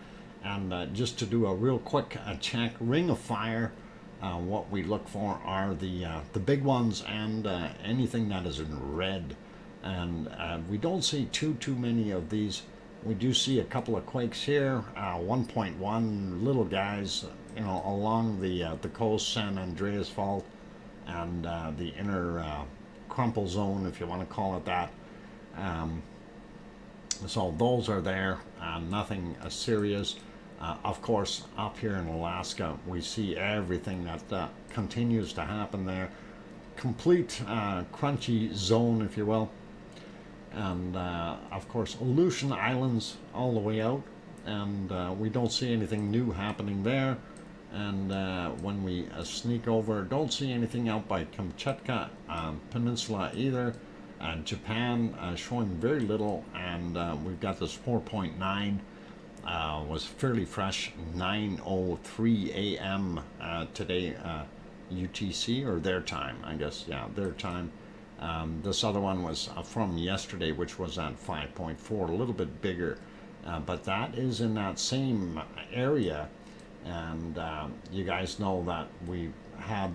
and just to do a real quick check, Ring of Fire, what we look for are the big ones, and anything that is in red, and we don't see too many of these. We do see a couple of quakes here, 1.1 little guys, you know, along the coast, San Andreas Fault, and the inner crumple zone, if you want to call it that. So those are there, nothing serious. Of course, up here in Alaska, we see everything that continues to happen there. Complete crunchy zone, if you will. And of course, Aleutian Islands all the way out, and we don't see anything new happening there. And when we sneak over, don't see anything out by Kamchatka Peninsula either. Japan showing very little, and we've got this 4.9, was fairly fresh, 9:03 a.m. Today, UTC, or their time, I guess, yeah, their time. This other one was from yesterday, which was at 5.4, a little bit bigger, but that is in that same area. And you guys know that we had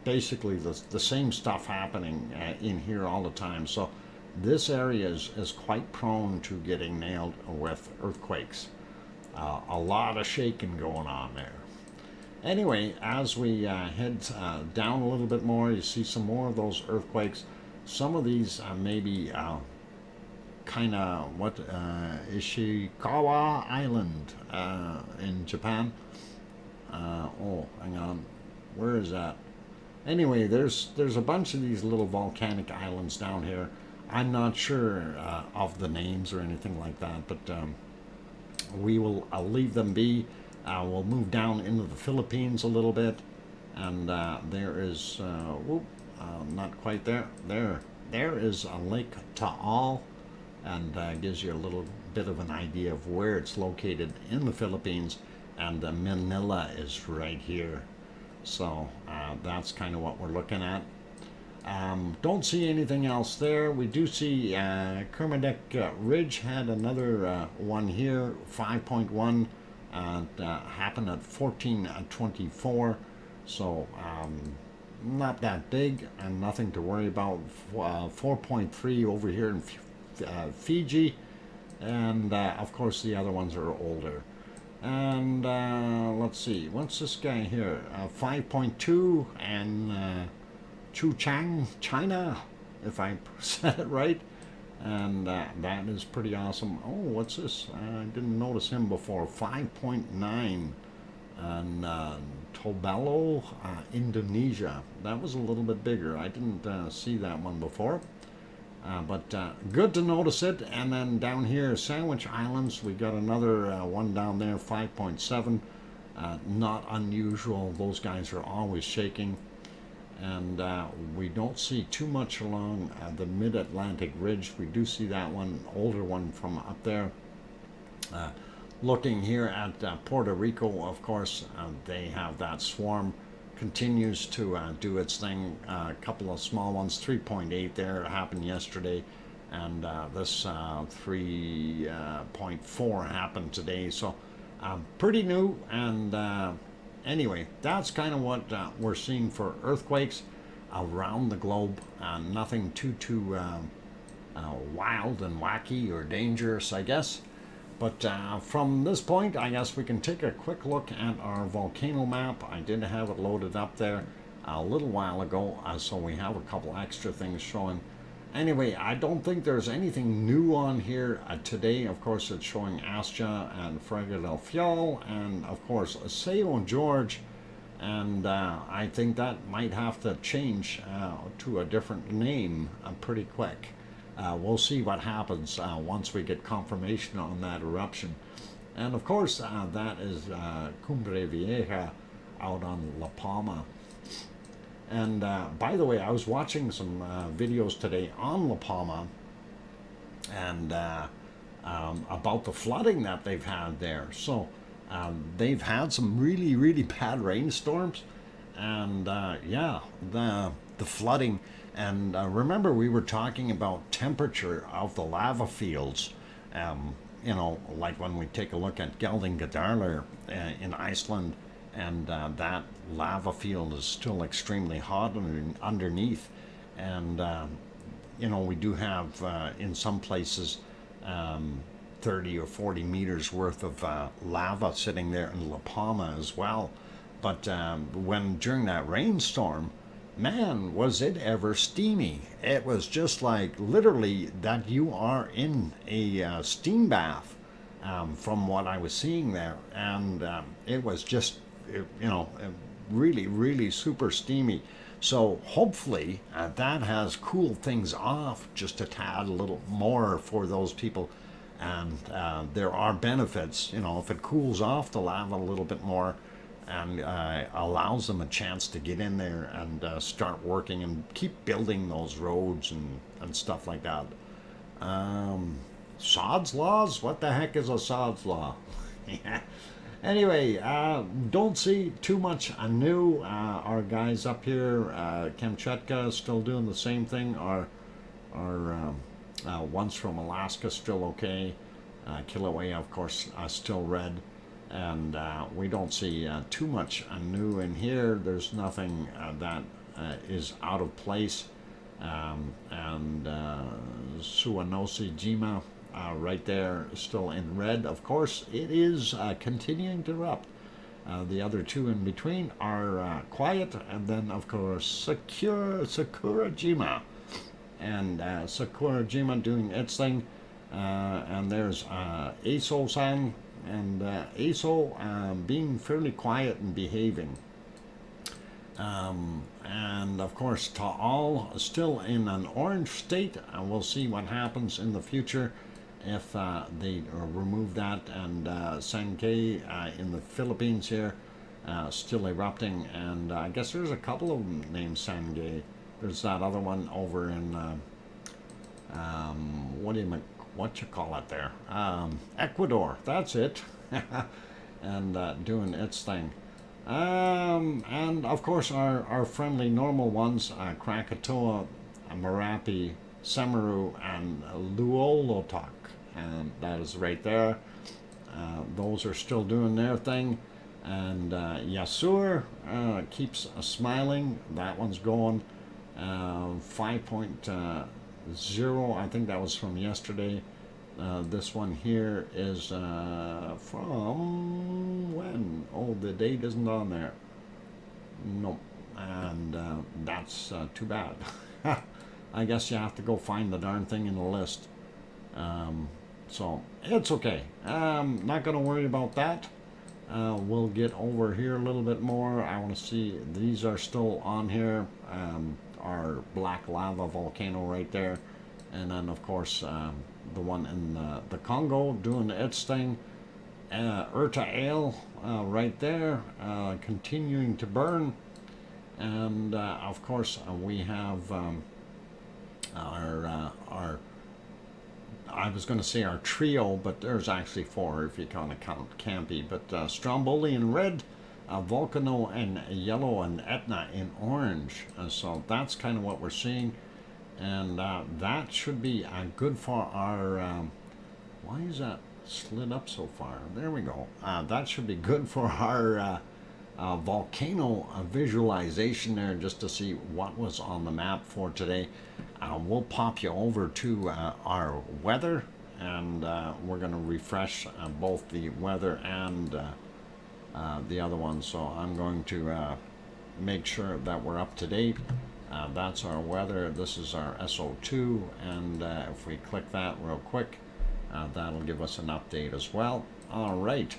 basically the same stuff happening in here all the time. So this area is quite prone to getting nailed with earthquakes. A lot of shaking going on there. Anyway, as we head down a little bit more, you see some more of those earthquakes. Some of these maybe kind of what Ishikawa Island in Japan. Oh, hang on, where is that? Anyway, there's a bunch of these little volcanic islands down here. I'm not sure of the names or anything like that, but we will leave them be. We'll move down into the Philippines a little bit, and there is not quite there. There is a Lake Taal, and gives you a little bit of an idea of where it's located in the Philippines, and Manila is right here. So that's kind of what we're looking at. Don't see anything else there. We do see Kermadec Ridge had another one here, 5.1, happened at 14:24. So not that big and nothing to worry about. 4.3 over here in Fiji, and of course the other ones are older. And let's see, what's this guy here? 5.2 and Chuchang, China, if I said it right. And that is pretty awesome. Oh, what's this? I didn't notice him before. 5.9 and Tobelo, Indonesia. That was a little bit bigger. I didn't see that one before. But good to notice it. And then down here, Sandwich Islands, we got another one down there, 5.7. Not unusual. Those guys are always shaking. And we don't see too much along the mid-Atlantic ridge. We do see that one, older one from up there. Looking here at Puerto Rico, of course, they have that swarm. Continues to do its thing. A couple of small ones, 3.8 there, happened yesterday. And this 3.4 happened today. So pretty new. And anyway, that's kind of what we're seeing for earthquakes around the globe. Nothing too wild and wacky or dangerous, I guess. But from this point, I guess we can take a quick look at our volcano map. I did have it loaded up there a little while ago, so we have a couple extra things showing. Anyway, I don't think there's anything new on here today. Of course, it's showing Astia and Frega del Fiol, and of course, Seo George. And I think that might have to change to a different name pretty quick. We'll see what happens once we get confirmation on that eruption. And of course, that is Cumbre Vieja out on La Palma. And by the way, I was watching some videos today on La Palma and about the flooding that they've had there. So they've had some really, really bad rainstorms. And yeah, the flooding. And remember, we were talking about temperature of the lava fields. You know, like when we take a look at Geldingadalur in Iceland, and that lava field is still extremely hot underneath. And, you know, we do have in some places 30 or 40 meters worth of lava sitting there in La Palma as well. But when during that rainstorm, man, was it ever steamy. It was just like literally that you are in a steam bath from what I was seeing there. And it was just, you know, really, really super steamy. So hopefully that has cooled things off just a tad, a little more for those people. And there are benefits, you know, if it cools off the lava a little bit more, and allows them a chance to get in there and start working and keep building those roads and stuff like that. Sod's laws? What the heck is a Sod's law? Anyway, don't see too much new. Our guys up here, Kamchatka, is still doing the same thing. Our ones from Alaska still okay. Kilauea, of course, still red. And we don't see too much new in here. There's nothing that is out of place. And Suwanosi Jima right there still in red. Of course, it is continuing to erupt. The other two in between are quiet. And then, of course, Sakurajima. And Sakurajima doing its thing. And there's Aso-san. And Aso being fairly quiet and behaving. And of course, Taal still in an orange state. We'll see what happens in the future if they remove that. And Sangay in the Philippines here, still erupting. And I guess there's a couple of them named Sangay. There's that other one over in, what you call it there? Ecuador, that's it. And doing its thing. And of course our friendly normal ones, Krakatoa, Marapi, Semaru, and Luolotok. And that is right there. Those are still doing their thing. And Yasur keeps smiling. That one's going. 5.2 0. I think that was from yesterday. This one here is from when? Oh, the date isn't on there. Nope. And that's too bad. I guess you have to go find the darn thing in the list. So it's okay. Not going to worry about that. We'll get over here a little bit more. I want to see, these are still on here. Our black lava volcano right there. And then, of course, the one in the Congo doing its thing. Right there, continuing to burn. And, of course, we have our I was going to say our trio, but there's actually 4 if you kind of count Campy. But Stromboli in red, Volcano in yellow, and Etna in orange. So that's kind of what we're seeing. And that should be good for our... why is that slid up so far? There we go. That should be good for our volcano visualization there, just to see what was on the map for today. We'll pop you over to our weather, and we're going to refresh both the weather and the other one. So I'm going to make sure that we're up to date. That's our weather. This is our SO2, and if we click that real quick, that'll give us an update as well. All right.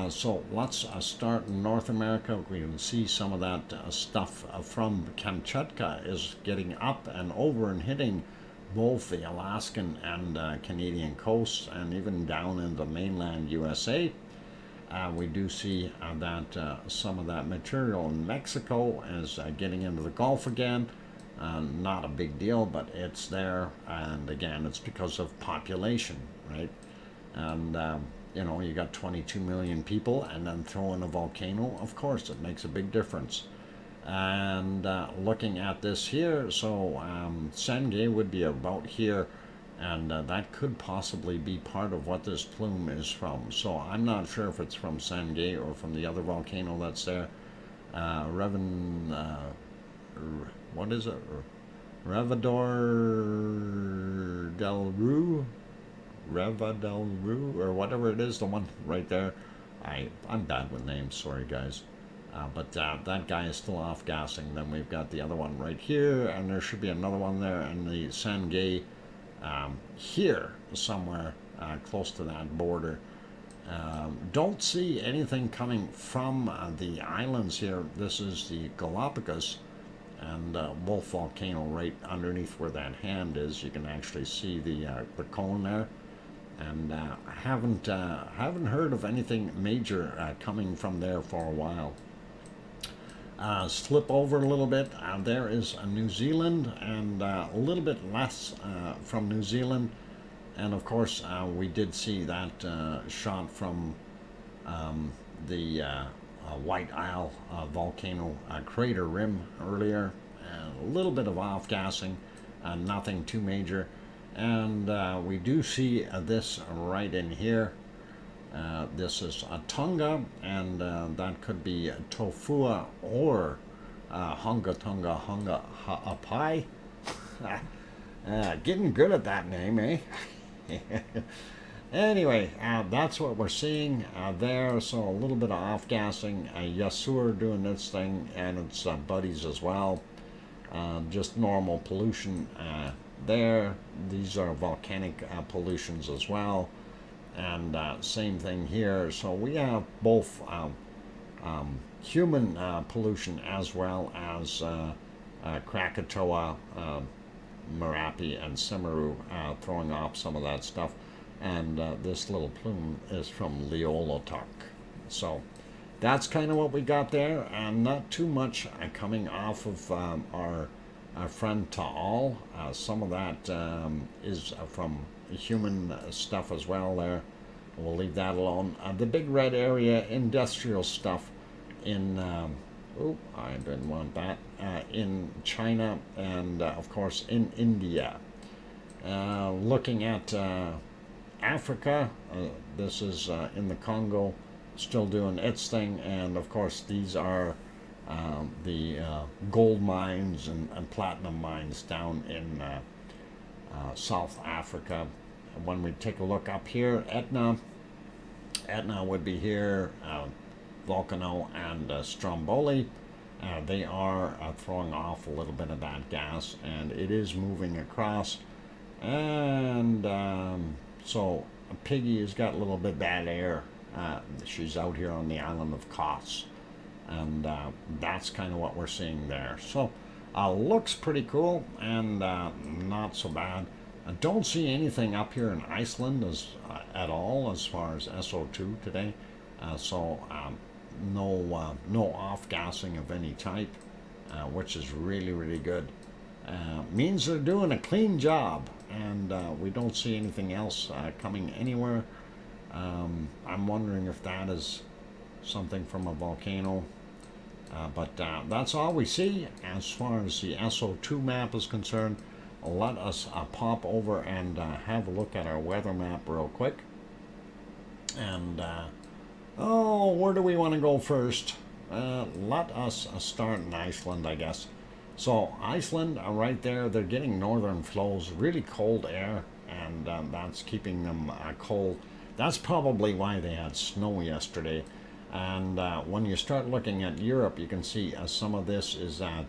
So let's start in North America. We can see some of that stuff from Kamchatka is getting up and over and hitting both the Alaskan and Canadian coasts, and even down in the mainland USA. We do see that some of that material in Mexico is getting into the Gulf again. Not a big deal, but it's there, and again, it's because of population, right? And you know, you got 22 million people, and then throw in a volcano, of course it makes a big difference. And looking at this here, so Sengay would be about here, and that could possibly be part of what this plume is from. So I'm not sure if it's from Sengay or from the other volcano that's there. What is it? Revador del Rue? Reva del Rue, or whatever it is, the one right there. I'm bad with names, sorry guys. But that guy is still off gassing. Then we've got the other one right here, and there should be another one there, and the Sengay here somewhere close to that border. Don't see anything coming from the islands here. This is the Galapagos, and Wolf Volcano right underneath where that hand is. You can actually see the cone there. And I haven't heard of anything major coming from there for a while. Slip over a little bit. There is New Zealand, and a little bit less from New Zealand. And of course, we did see that shot from the White Isle volcano crater rim earlier. A little bit of off-gassing, nothing too major. And we do see this right in here. This is a Tonga, and that could be Tofua or Hunga Tonga Hunga Ha'apai. Getting good at that name, eh? Anyway, that's what we're seeing there. So a little bit of off-gassing. Yasur doing its thing, and its buddies as well. Just normal pollution there. These are volcanic pollutions as well, and same thing here. So we have both human pollution as well as Krakatoa, Merapi, and Simeru throwing off some of that stuff. And this little plume is from Leolotok. So that's kind of what we got there, and not too much coming off of our friend Taal. Some of that is from human stuff as well there. We'll leave that alone. The big red area, industrial stuff in, I didn't want that, in China, and of course in India. Looking at Africa, this is in the Congo, still doing its thing, and of course these are the gold mines and platinum mines down in South Africa. When we take a look up here, Etna would be here, Volcano and Stromboli. They are throwing off a little bit of that gas, and it is moving across. And so Piggy has got a little bit bad air. She's out here on the island of Kos, and that's kind of what we're seeing there. So looks pretty cool, and not so bad. I don't see anything up here in Iceland at all as far as SO2 today. No off-gassing of any type, which is really, really good. Means they're doing a clean job, and we don't see anything else coming anywhere. I'm wondering if that is something from a volcano. But that's all we see as far as the SO2 map is concerned. Let us pop over and have a look at our weather map real quick. And, where do we want to go first? Let us start in Iceland, I guess. So Iceland, right there, they're getting northern flows, really cold air, and that's keeping them cold. That's probably why they had snow yesterday. And when you start looking at Europe, you can see some of this is that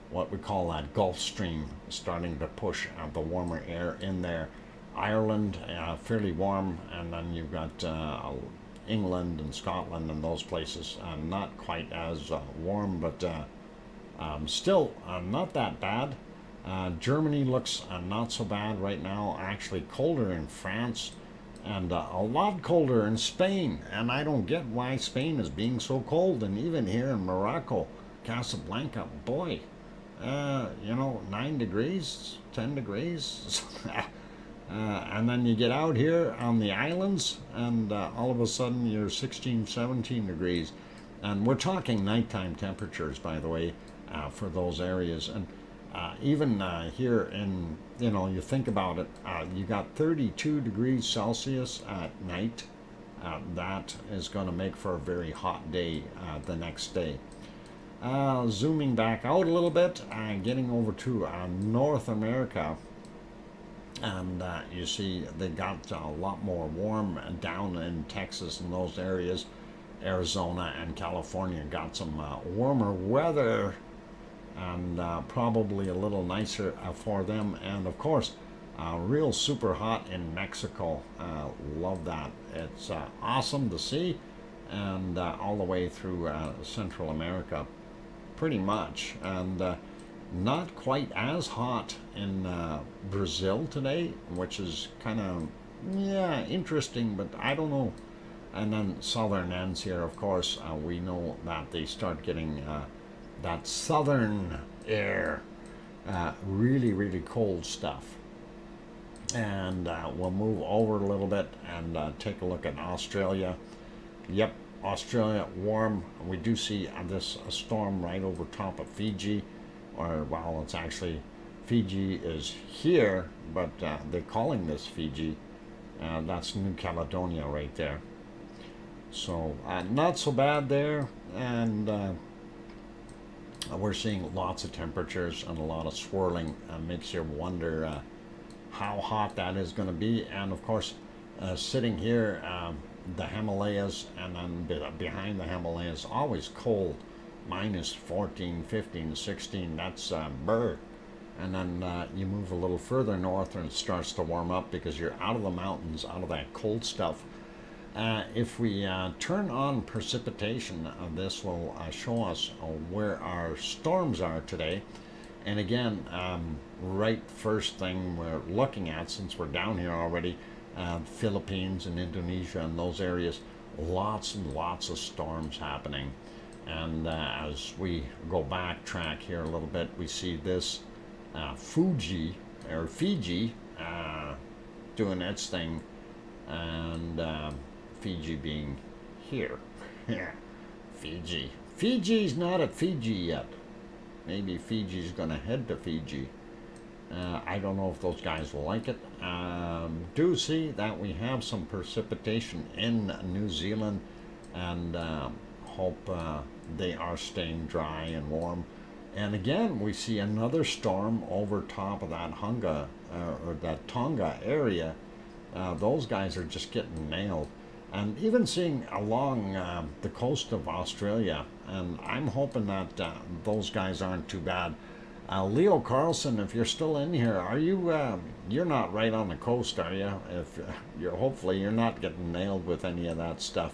what we call that Gulf Stream starting to push the warmer air in there. Ireland, fairly warm, and then you've got England and Scotland and those places, not quite as warm, but still not that bad. Germany looks not so bad right now, actually colder in France, and a lot colder in Spain. And I don't get why Spain is being so cold. And even here in Morocco, Casablanca, boy, 9 degrees, 10 degrees. And then you get out here on the islands, and all of a sudden you're 16, 17 degrees. And we're talking nighttime temperatures, by the way, for those areas. And even here in, you think about it, you got 32 degrees Celsius at night. That is going to make for a very hot day the next day. Zooming back out a little bit, getting over to North America, and you see they got a lot more warm down in Texas and those areas. Arizona and California got some warmer weather, and probably a little nicer for them. And of course, real super hot in Mexico. Love that. It's awesome to see, and all the way through Central America, pretty much. And not quite as hot in Brazil today, which is kind of, interesting, but I don't know. And then southern ends here, of course, we know that they start getting that southern air, really, really cold stuff. And we'll move over a little bit and take a look at Australia. Yep, Australia, warm. We do see this storm right over top of Fiji, or, well, it's actually, Fiji is here, but they're calling this Fiji. That's New Caledonia right there. So not so bad there, and we're seeing lots of temperatures and a lot of swirling. Makes you wonder how hot that is going to be. And of course, sitting here, the Himalayas, and then behind the Himalayas, always cold, minus 14, 15, 16. That's bird. And then you move a little further north and it starts to warm up because you're out of the mountains, out of that cold stuff. If we turn on precipitation, this will show us where our storms are today. And again, right first thing we're looking at, since we're down here already, Philippines and Indonesia and those areas, lots and lots of storms happening. And as we go backtrack here a little bit, we see this Fiji doing its thing, and Fiji being here. Fiji. Fiji's not at Fiji yet. Maybe Fiji's going to head to Fiji. I don't know if those guys will like it. Do see that we have some precipitation in New Zealand, and hope they are staying dry and warm. And again, we see another storm over top of that or that Tonga area. Those guys are just getting nailed. And even seeing along the coast of Australia, and I'm hoping that those guys aren't too bad. Leo Carlson, if you're still in here, are you? You're not right on the coast, are you? If hopefully you're not getting nailed with any of that stuff.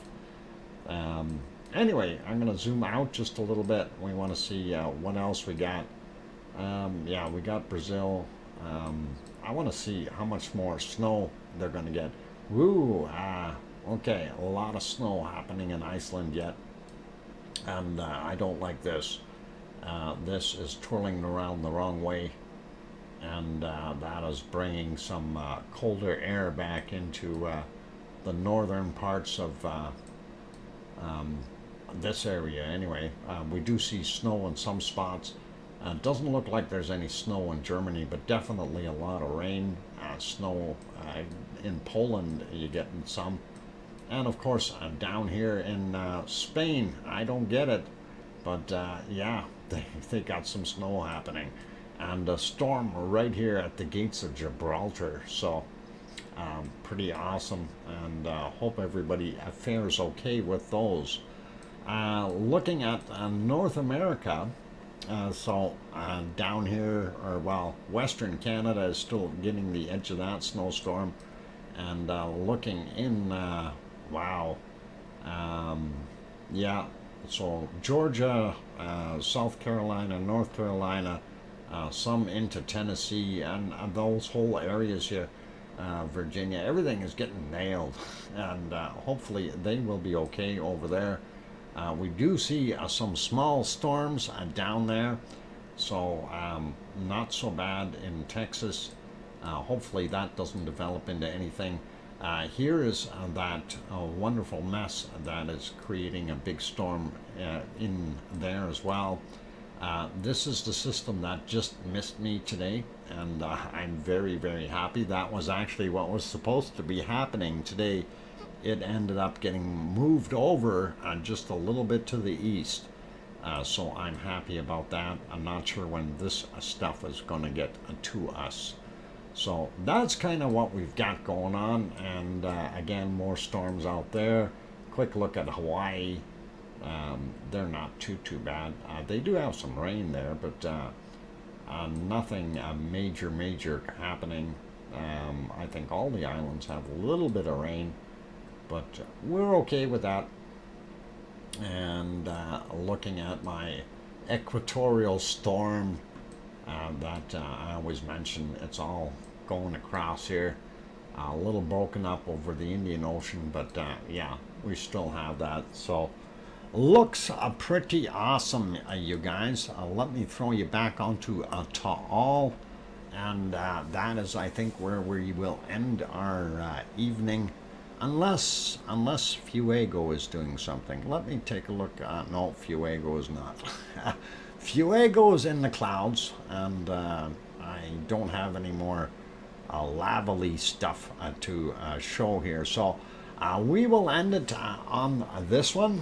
Anyway, I'm going to zoom out just a little bit. We want to see what else we got. Yeah, we got Brazil. I want to see how much more snow they're going to get. Woo! Okay, a lot of snow happening in Iceland yet, and I don't like this. This is twirling around the wrong way, and that is bringing some colder air back into the northern parts of this area. Anyway, we do see snow in some spots. Doesn't look like there's any snow in Germany, but definitely a lot of rain, snow in Poland. You're getting some, and of course down here in Spain, I don't get it, but yeah, they got some snow happening, and a storm right here at the gates of Gibraltar. So pretty awesome, and hope everybody fares okay with those. Looking at North America, so down here, or well, Western Canada is still getting the edge of that snowstorm, and looking in, wow, yeah, so Georgia, South Carolina, North Carolina, some into Tennessee, and those whole areas here, Virginia, everything is getting nailed, and hopefully they will be okay over there. We do see some small storms down there, so not so bad in Texas. Hopefully that doesn't develop into anything. Here is that wonderful mess that is creating a big storm in there as well. This is the system that just missed me today, and I'm very, very happy. That was actually what was supposed to be happening today. It ended up getting moved over just a little bit to the east. So I'm happy about that. I'm not sure when this stuff is going to get to us. So that's kind of what we've got going on. And again, more storms out there. Quick look at Hawaii. They're not too bad. They do have some rain there, but nothing major happening. I think all the islands have a little bit of rain, but we're okay with that. And looking at my equatorial storm that I always mention, it's all going across here, a little broken up over the Indian Ocean, but yeah, we still have that. So looks pretty awesome, you guys. Let me throw you back onto Taal, and that is, I think, where we will end our evening, unless Fuego is doing something. Let me take a look. No, Fuego is not. Fuego is in the clouds, and I don't have any more lavally stuff to show here. So we will end it on this one.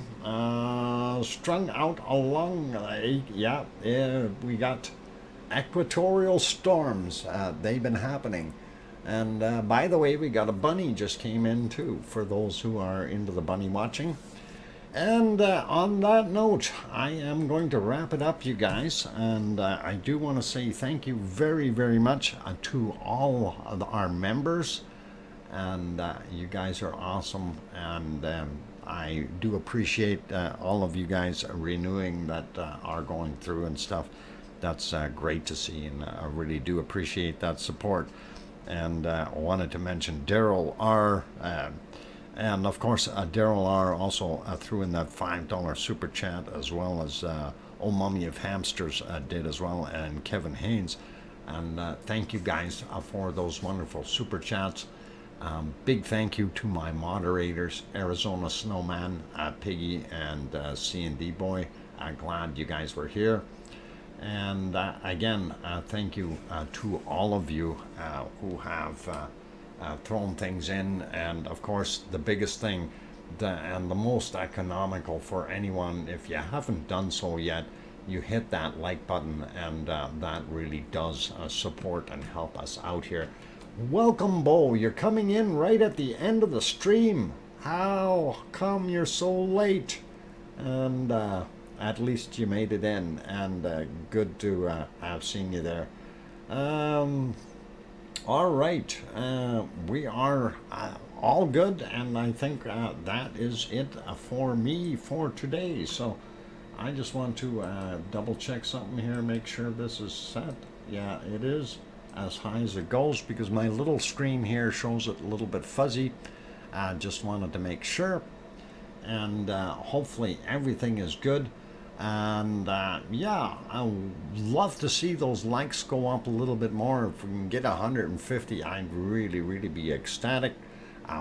Strung out along, yeah, we got equatorial storms. They've been happening. And by the way, we got a bunny just came in too, for those who are into the bunny watching. And on that note, I am going to wrap it up, you guys. And I do want to say thank you very, very much to all of our members. And you guys are awesome. And I do appreciate all of you guys renewing that are going through and stuff. That's great to see. And I really do appreciate that support. And I wanted to mention Daryl R. And of course, Daryl R. also threw in that $5 super chat, as well as Old Mummy of Hamsters did as well, and Kevin Haynes. And thank you guys for those wonderful super chats. Big thank you to my moderators, Arizona Snowman, Piggy, and C&D Boy. Glad you guys were here. And again, thank you to all of you who have thrown things in. And of course, the biggest thing and the most economical for anyone, if you haven't done so yet, you hit that like button, and that really does support and help us out here. Welcome, Bo. You're coming in right at the end of the stream. How come you're so late? And at least you made it in, and good to have seen you there. All right, we are all good, and I think that is it for me for today. So I just want to double check something here, make sure this is set. Yeah, it is as high as it goes, because my little screen here shows it a little bit fuzzy. I just wanted to make sure, and hopefully everything is good. And yeah, I would love to see those likes go up a little bit more. If we can get 150, I'd really be ecstatic.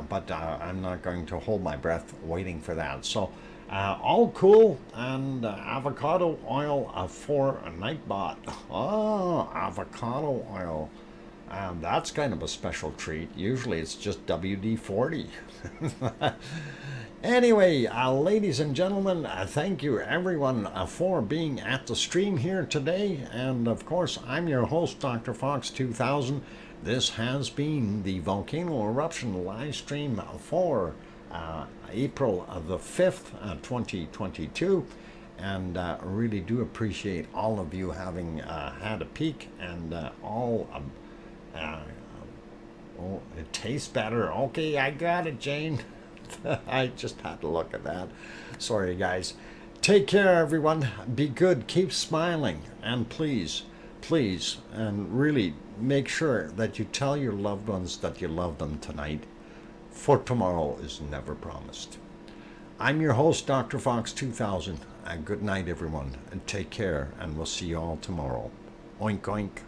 But I'm not going to hold my breath waiting for that. So all cool. And avocado oil for a Nightbot. Oh, avocado oil. That's kind of a special treat. Usually it's just WD-40. Anyway, ladies and gentlemen, thank you everyone for being at the stream here today. And of course, I'm your host, DrFox2000. This has been the Volcano Eruption live stream for April the 5th, 2022. And really do appreciate all of you having had a peek, and all oh, it tastes better. Okay, I got it, Jane. I just had to look at that. Sorry, guys. Take care, everyone. Be good. Keep smiling. And please, and really make sure that you tell your loved ones that you love them tonight, for tomorrow is never promised. I'm your host, DrFox2000. And good night, everyone. And take care, and we'll see you all tomorrow. Oink, oink.